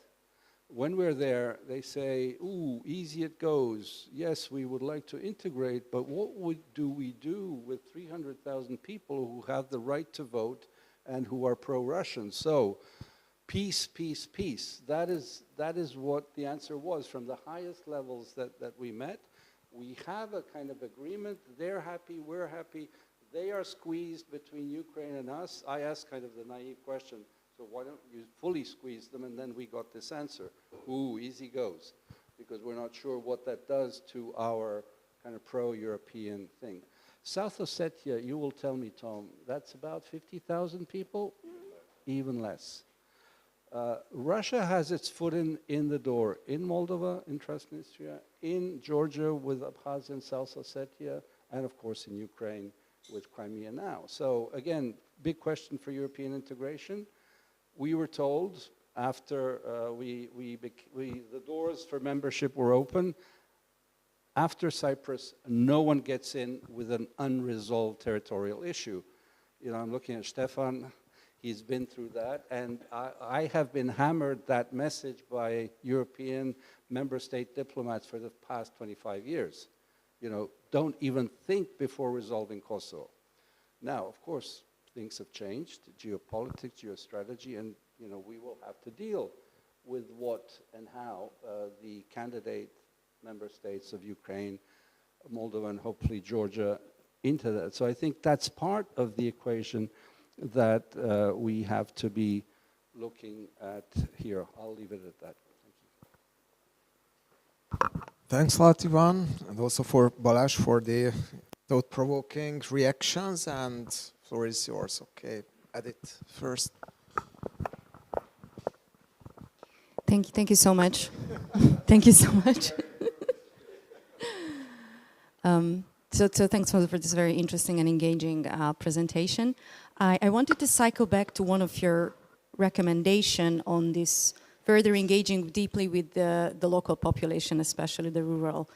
when we're there, they say, ooh, easy it goes. Yes, we would like to integrate, but what do we do with 300,000 people who have the right to vote and who are pro-Russian? So, peace, peace, peace. That is what the answer was from the highest levels that we met. We have a kind of agreement. They're happy, we're happy. They are squeezed between Ukraine and us. I asked kind of the naive question, so why don't you fully squeeze them? And then we got this answer. Ooh, easy goes. Because we're not sure what that does to our kind of pro-European thing. South Ossetia, you will tell me, Tom, that's about 50,000 people? Even less. Russia has its foot in the door in Moldova, in Transnistria, in Georgia with Abkhazia and South Ossetia, and of course in Ukraine with Crimea now. So again, big question for European integration. We were told after the doors for membership were open, after Cyprus, no one gets in with an unresolved territorial issue. You know, I'm looking at Stefan. He's been through that, and I have been hammered that message by European member state diplomats for the past 25 years. You know, don't even think before resolving Kosovo. Now, of course, things have changed, geopolitics, geostrategy, and you know, we will have to deal with what and how the candidate member states of Ukraine, Moldova, and hopefully Georgia into that. So I think that's part of the equation that we have to be looking at here. I'll leave it at that. Thank you. Thanks a lot, Ivan, and also for Balázs for the thought-provoking reactions, and floor is yours. Okay, edit first. Thank you so much. Thank you so much. So thanks for this very interesting and engaging presentation. I wanted to cycle back to one of your recommendation on this further engaging deeply with the local population, especially the rural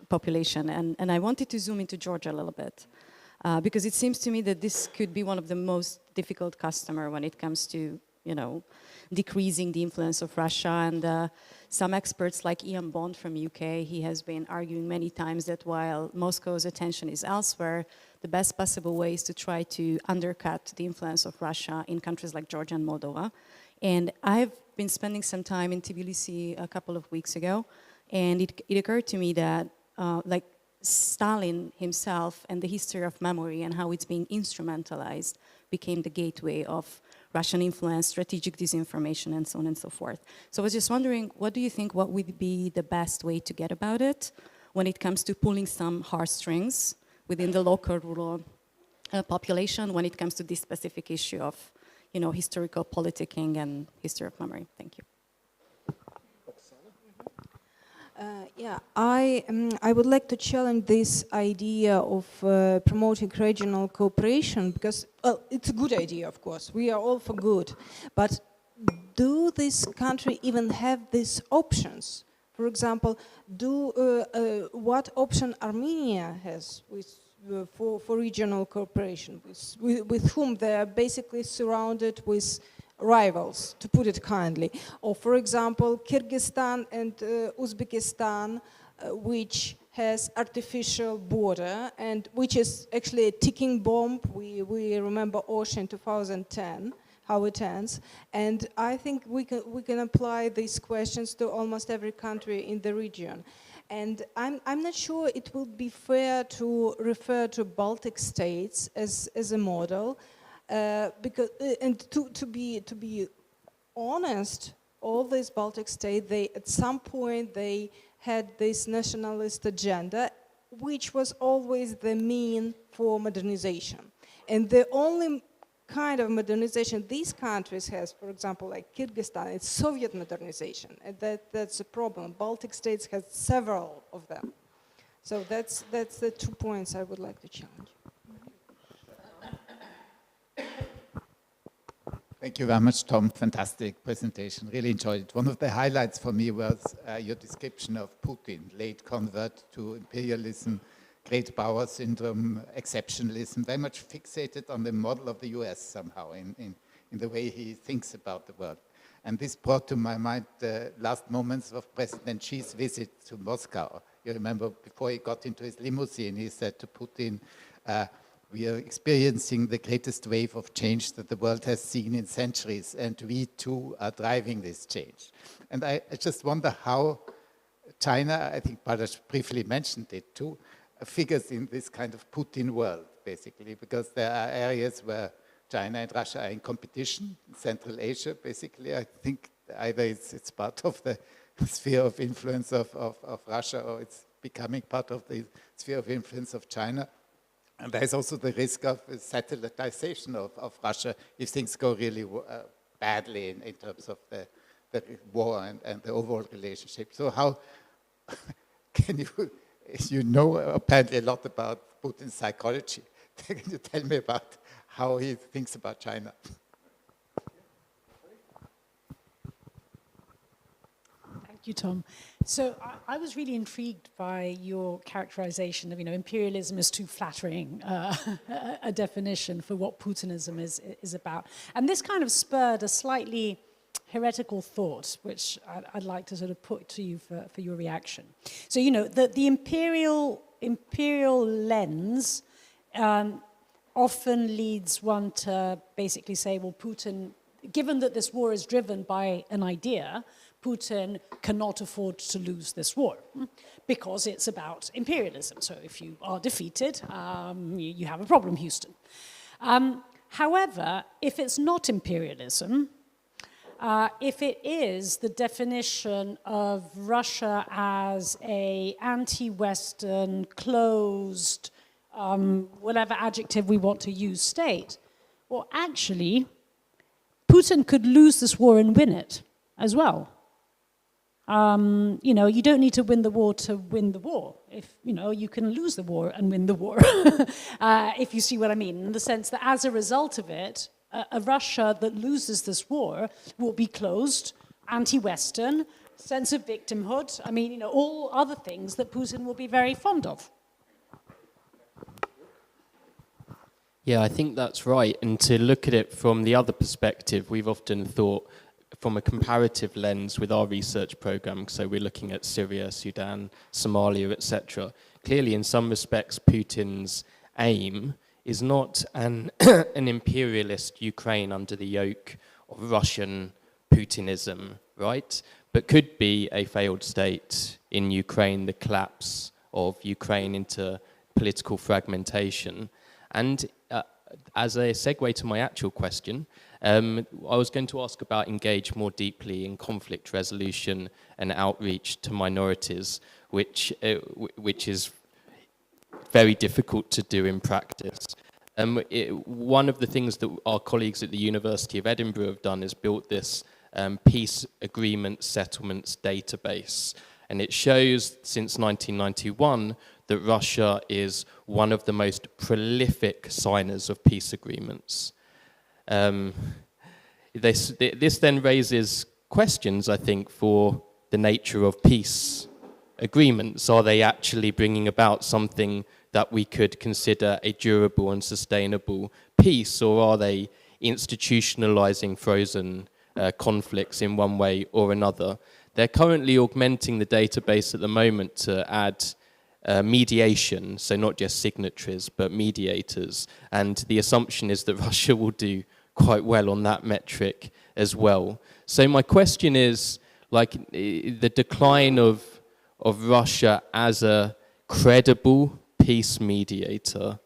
population. And I wanted to zoom into Georgia a little bit because it seems to me that this could be one of the most difficult customer when it comes to, you know, decreasing the influence of Russia. And some experts like Ian Bond from UK, he has been arguing many times that while Moscow's attention is elsewhere, the best possible way is to try to undercut the influence of Russia in countries like Georgia and Moldova. And I've been spending some time in Tbilisi a couple of weeks ago, and it occurred to me that like Stalin himself and the history of memory and how it's being instrumentalized became the gateway of Russian influence, strategic disinformation, and so on and so forth. So I was just wondering, what do you think, what would be the best way to get about it when it comes to pulling some heartstrings within the local rural population when it comes to this specific issue of, you know, historical politicking and history of memory? Thank you. Yeah, I would like to challenge this idea of promoting regional cooperation because, well, it's a good idea, of course. We are all for good. But do this country even have these options? For example, what option Armenia has for regional cooperation, with whom they are basically surrounded with rivals, to put it kindly. Or, for example, Kyrgyzstan and Uzbekistan, which has artificial border and which is actually a ticking bomb. We remember OSHA in 2010, how it ends. And I think we can apply these questions to almost every country in the region. And I'm not sure it would be fair to refer to Baltic states as a model. Because and to be honest, all these Baltic states, at some point they had this nationalist agenda, which was always the mean for modernization. And the only kind of modernization these countries has, for example, like Kyrgyzstan, it's Soviet modernization, and that's a problem. Baltic states have several of them. So that's the 2 points I would like to challenge. Thank you very much, Tom. Fantastic presentation. Really enjoyed it. One of the highlights for me was your description of Putin, late convert to imperialism, great power syndrome, exceptionalism, very much fixated on the model of the US somehow in the way he thinks about the world. And this brought to my mind the last moments of President Xi's visit to Moscow. You remember before he got into his limousine, he said to Putin, we are experiencing the greatest wave of change that the world has seen in centuries, and we too are driving this change. And I just wonder how China, I think Balázs briefly mentioned it too, figures in this kind of Putin world, basically, because there are areas where China and Russia are in competition, Central Asia, basically. I think either it's part of the sphere of influence of Russia, or it's becoming part of the sphere of influence of China. And there's also the risk of satellitization of Russia if things go really badly in terms of the war and the overall relationship. So how can you know apparently a lot about Putin's psychology. Can you tell me about how he thinks about China? Thank you, Tom. So I was really intrigued by your characterization of, imperialism is too flattering a definition for what Putinism is about. And this kind of spurred a slightly heretical thought, which I'd like to sort of put to you for your reaction. So, the imperial lens often leads one to basically say, well, Putin, given that this war is driven by an idea, Putin cannot afford to lose this war because it's about imperialism. So if you are defeated, you have a problem, Houston. However, if it's not imperialism, if it is the definition of Russia as an anti-Western, closed, whatever adjective we want to use, state, well, actually, Putin could lose this war and win it as well. You don't need to win the war to win the war. If, you can lose the war and win the war, if you see what I mean, in the sense that as a result of it, a Russia that loses this war will be closed, anti-Western, sense of victimhood, all other things that Putin will be very fond of. Yeah, I think that's right. And to look at it from the other perspective, we've often thought from a comparative lens with our research program, so we're looking at Syria, Sudan, Somalia, etc. Clearly, in some respects, Putin's aim is not an imperialist Ukraine under the yoke of Russian Putinism, right? But could be a failed state in Ukraine, the collapse of Ukraine into political fragmentation. And as a segue to my actual question, I was going to ask about engage more deeply in conflict resolution and outreach to minorities, which is very difficult to do in practice. One of the things that our colleagues at the University of Edinburgh have done is built this peace agreement settlements database. And it shows since 1991 that Russia is one of the most prolific signers of peace agreements. This then raises questions, I think, for the nature of peace agreements. Are they actually bringing about something that we could consider a durable and sustainable peace, or are they institutionalizing frozen conflicts in one way or another? They're currently augmenting the database at the moment to add mediation, so not just signatories, but mediators. And the assumption is that Russia will do quite well on that metric as well. So my question is, like, the decline of Russia as a credible peace mediator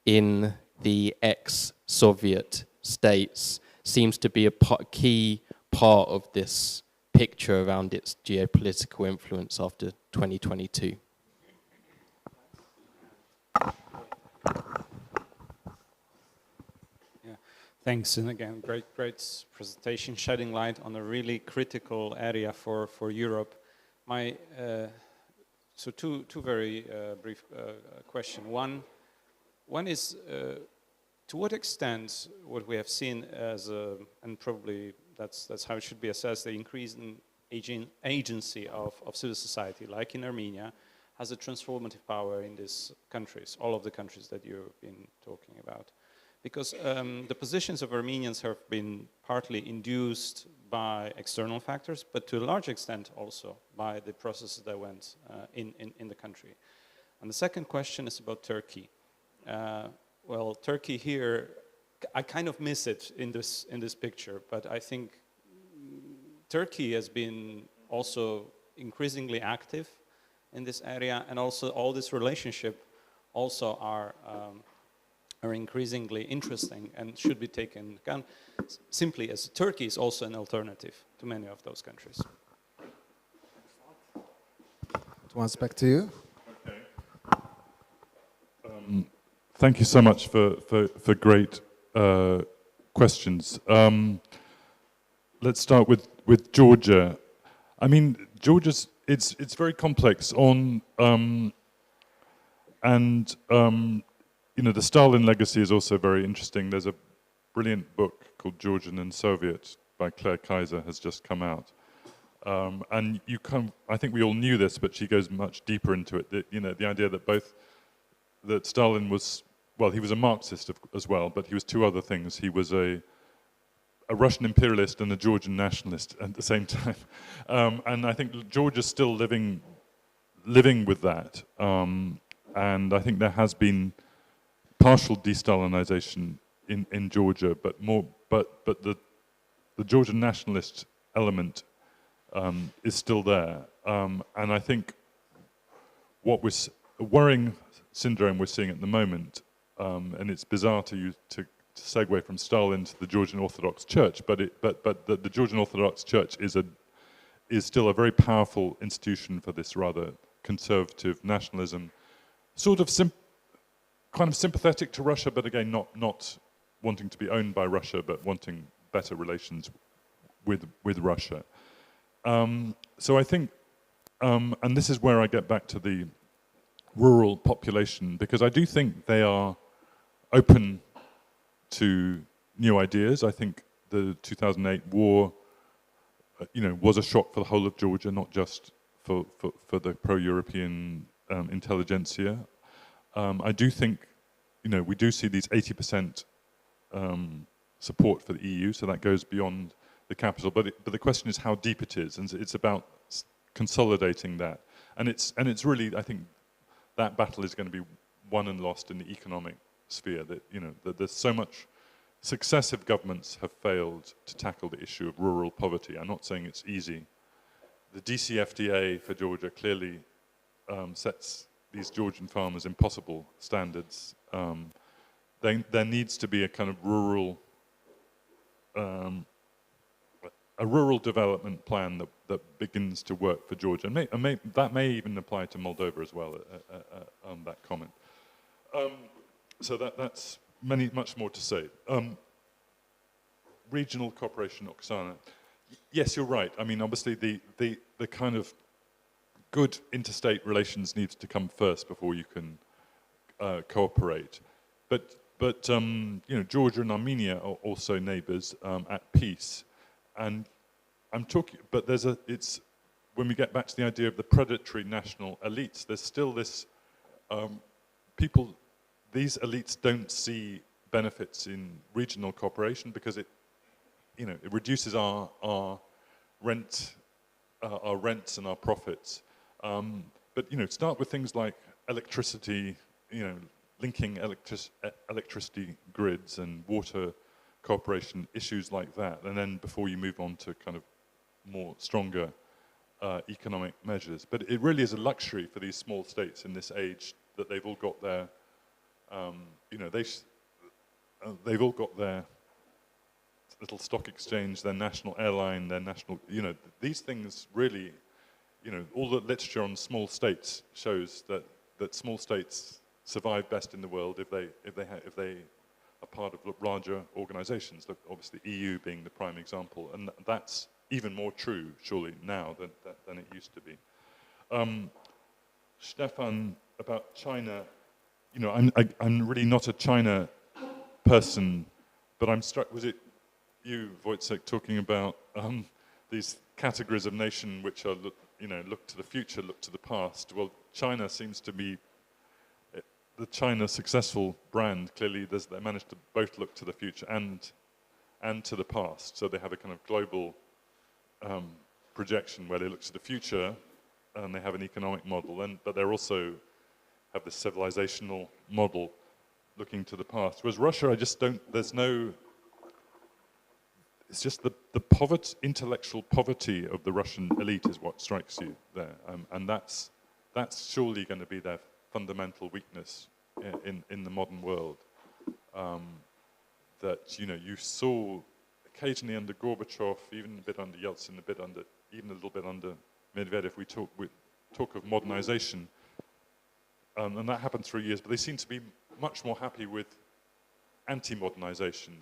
in the ex-Soviet states seems to be a key part of this picture around its geopolitical influence after 2022. Thanks, and again, great presentation, shedding light on a really critical area for Europe. So two very brief questions. One is, to what extent what we have seen as and probably that's how it should be assessed, the increase in agency of civil society, like in Armenia, has a transformative power in these countries, all of the countries that you've been talking about. Because the positions of Armenians have been partly induced by external factors, but to a large extent also by the processes that went in the country. And the second question is about Turkey. Well, Turkey here, I kind of miss it in this picture, but I think Turkey has been also increasingly active in this area, and also all this relationship also are increasingly interesting and should be taken account, simply as Turkey is also an alternative to many of those countries. Once back to you. Okay. Thank you so much for great questions. Let's start with Georgia. I mean, Georgia's it's very complex on you know, the Stalin legacy is also very interesting. There's a brilliant book called Georgian and Soviet by Claire Kaiser has just come out. And I think we all knew this, but she goes much deeper into it. That, you know, the idea that Stalin was, well, he was a Marxist as well, but he was two other things. He was a Russian imperialist and a Georgian nationalist at the same time. And I think Georgia's still living with that. And I think there has been partial de-Stalinization in Georgia, but the Georgian nationalist element is still there. And I think what was a worrying syndrome we're seeing at the moment, and it's bizarre to segue from Stalin to the Georgian Orthodox Church, but the Georgian Orthodox Church is still a very powerful institution for this rather conservative nationalism, sort of kind of sympathetic to Russia, but again not wanting to be owned by Russia, but wanting better relations with Russia. So I think, and this is where I get back to the rural population, because I do think they are open to new ideas. I think the 2008 war, was a shock for the whole of Georgia, not just for the pro-European intelligentsia. I do think, we do see these 80% support for the EU, so that goes beyond the capital. But the question is how deep it is, and it's about consolidating that. And it's really, I think, that battle is going to be won and lost in the economic sphere. That there's so much. Successive governments have failed to tackle the issue of rural poverty. I'm not saying it's easy. The DCFTA for Georgia clearly sets these Georgian farmers impossible standards. There needs to be a kind of rural a rural development plan that begins to work for Georgia. And that may even apply to Moldova as well, on that comment. So that's much more to say. Regional cooperation, Oksana. Yes, you're right. I mean, obviously the kind of good interstate relations needs to come first before you can cooperate. But you know, Georgia and Armenia are also neighbors at peace. And I'm talking, but it's, when we get back to the idea of the predatory national elites, there's still this, these elites don't see benefits in regional cooperation because it reduces our rents and our profits. But, you know, start with things like electricity, you know, linking electricity grids and water cooperation, issues like that, and then before you move on to kind of more stronger economic measures. But it really is a luxury for these small states in this age that they've all got their, you know, they've all got their little stock exchange, their national airline, their national, you know, these things really, you know, all the literature on small states shows that small states survive best in the world if they are part of larger organizations. Look, obviously EU being the prime example, and that's even more true surely now than it used to be. Stefan, about China, you know, I'm really not a China person, but I'm struck, was it you, Wojciech, talking about these categories of nation which are, you know, look to the future, look to the past. Well, China seems to be the China successful brand. Clearly, they managed to both look to the future and to the past. So they have a kind of global projection where they look to the future and they have an economic model, but they also have this civilizational model looking to the past. Whereas Russia, I just don't, there's no, it's just the poverty, intellectual poverty of the Russian elite is what strikes you there. And that's surely going to be their fundamental weakness in the modern world. That, you know, you saw occasionally under Gorbachev, even a bit under Yeltsin, even a little bit under Medvedev, we talk of modernization. And that happened 3 years, but they seem to be much more happy with anti-modernization,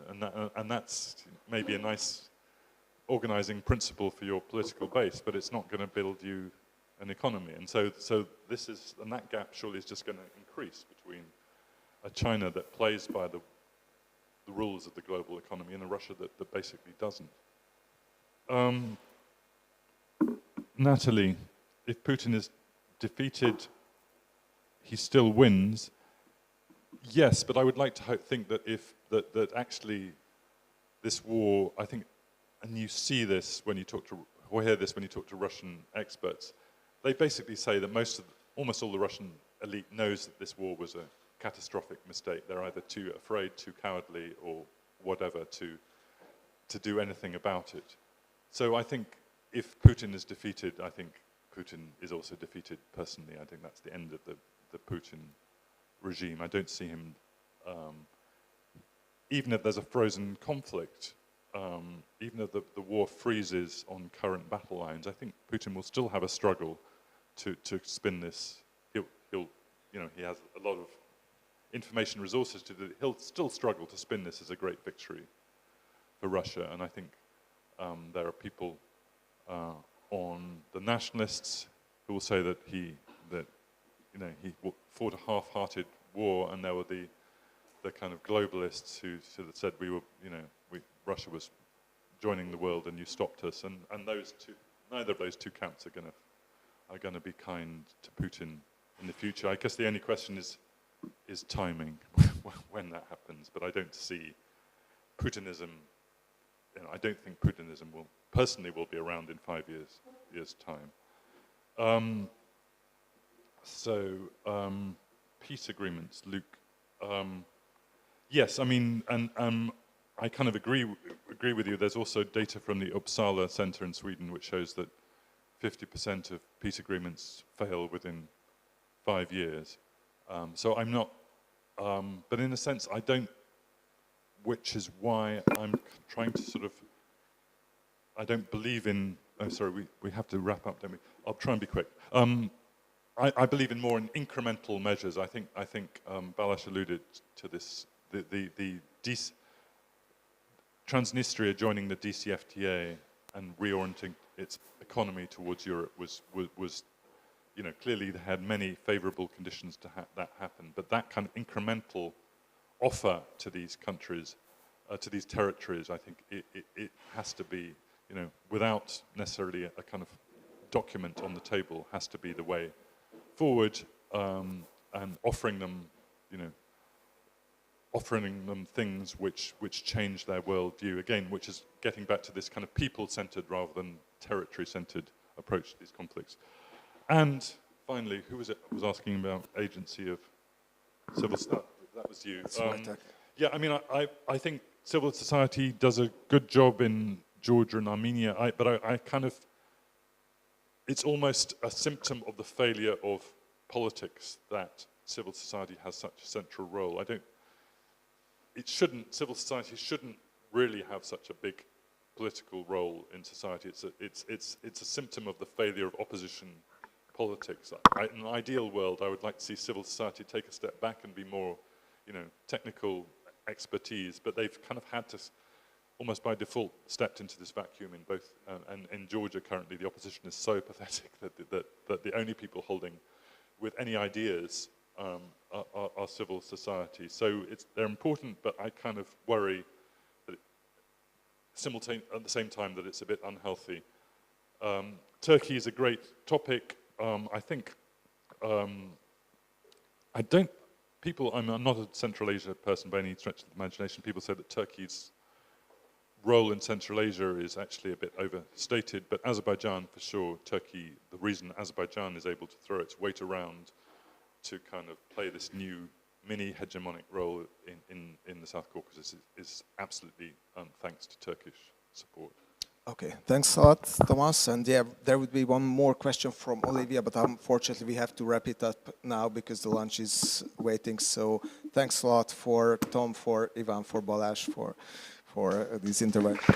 and that's maybe a nice organizing principle for your political base, but it's not going to build you an economy. And so that gap surely is just going to increase between a China that plays by the rules of the global economy and a Russia that basically doesn't. Natalie, if Putin is defeated, he still wins. Yes, but I would like to think that that actually this war, I think, and you see this when you talk to, or hear this when you talk to Russian experts, they basically say that almost all the Russian elite knows that this war was a catastrophic mistake. They're either too afraid, too cowardly, or whatever to do anything about it. So I think if Putin is defeated, I think Putin is also defeated personally. I think that's the end of the Putin regime. I don't see him, even if there's a frozen conflict, even if the war freezes on current battle lines, I think Putin will still have a struggle to spin this. He'll, you know, he has a lot of information resources to do. He'll still struggle to spin this as a great victory for Russia, and I think there are people on the nationalists who will say that he fought a half-hearted war, and there were the kind of globalists who said Russia was joining the world and you stopped us, and those two, neither of those two camps are going to be kind to Putin in the future. I guess the only question is timing when that happens, but I don't see Putinism. You know, I don't think Putinism will be around in 5 years' time. Peace agreements, Luke. Yes, I mean, and I kind of agree with you. There's also data from the Uppsala Center in Sweden which shows that 50% of peace agreements fail within 5 years. So I'm not, but in a sense, I don't which is why I'm trying to sort of, I don't believe in, oh sorry, we have to wrap up, don't we? I'll try and be quick. I believe in more in incremental measures. I think Balázs alluded to this, Transnistria joining the DCFTA and reorienting its economy towards Europe was you know, clearly they had many favorable conditions to that happen, but that kind of incremental offer to these countries, to these territories, I think it has to be, you know, without necessarily a kind of document on the table, has to be the way forward, and offering them, you know, offering them things which change their worldview, again, which is getting back to this kind of people-centered rather than territory-centered approach to these conflicts. And finally, who was it who was asking about agency of civil society? That was you. Yeah, I mean, I think civil society does a good job in Georgia and Armenia, but I kind of, it's almost a symptom of the failure of politics that civil society has such a central role. Civil society shouldn't really have such a big political role in society. It's a symptom of the failure of opposition politics. In an ideal world, I would like to see civil society take a step back and be more, you know, technical expertise, but they've kind of had to, almost by default, stepped into this vacuum in both, and in Georgia currently the opposition is so pathetic that the only people holding with any ideas are civil society. So they're important, but I kind of worry that at the same time that it's a bit unhealthy. Turkey is a great topic. I think I'm not a Central Asia person by any stretch of the imagination. People say that Turkey's role in Central Asia is actually a bit overstated, but Azerbaijan, for sure, Turkey, the reason Azerbaijan is able to throw its weight around to kind of play this new mini-hegemonic role in the South Caucasus is absolutely thanks to Turkish support. Okay, thanks a lot, Thomas. And yeah, there would be one more question from Olivia, but unfortunately we have to wrap it up now because the lunch is waiting. So thanks a lot for Tom, for Ivan, for Balázs, for this intervention.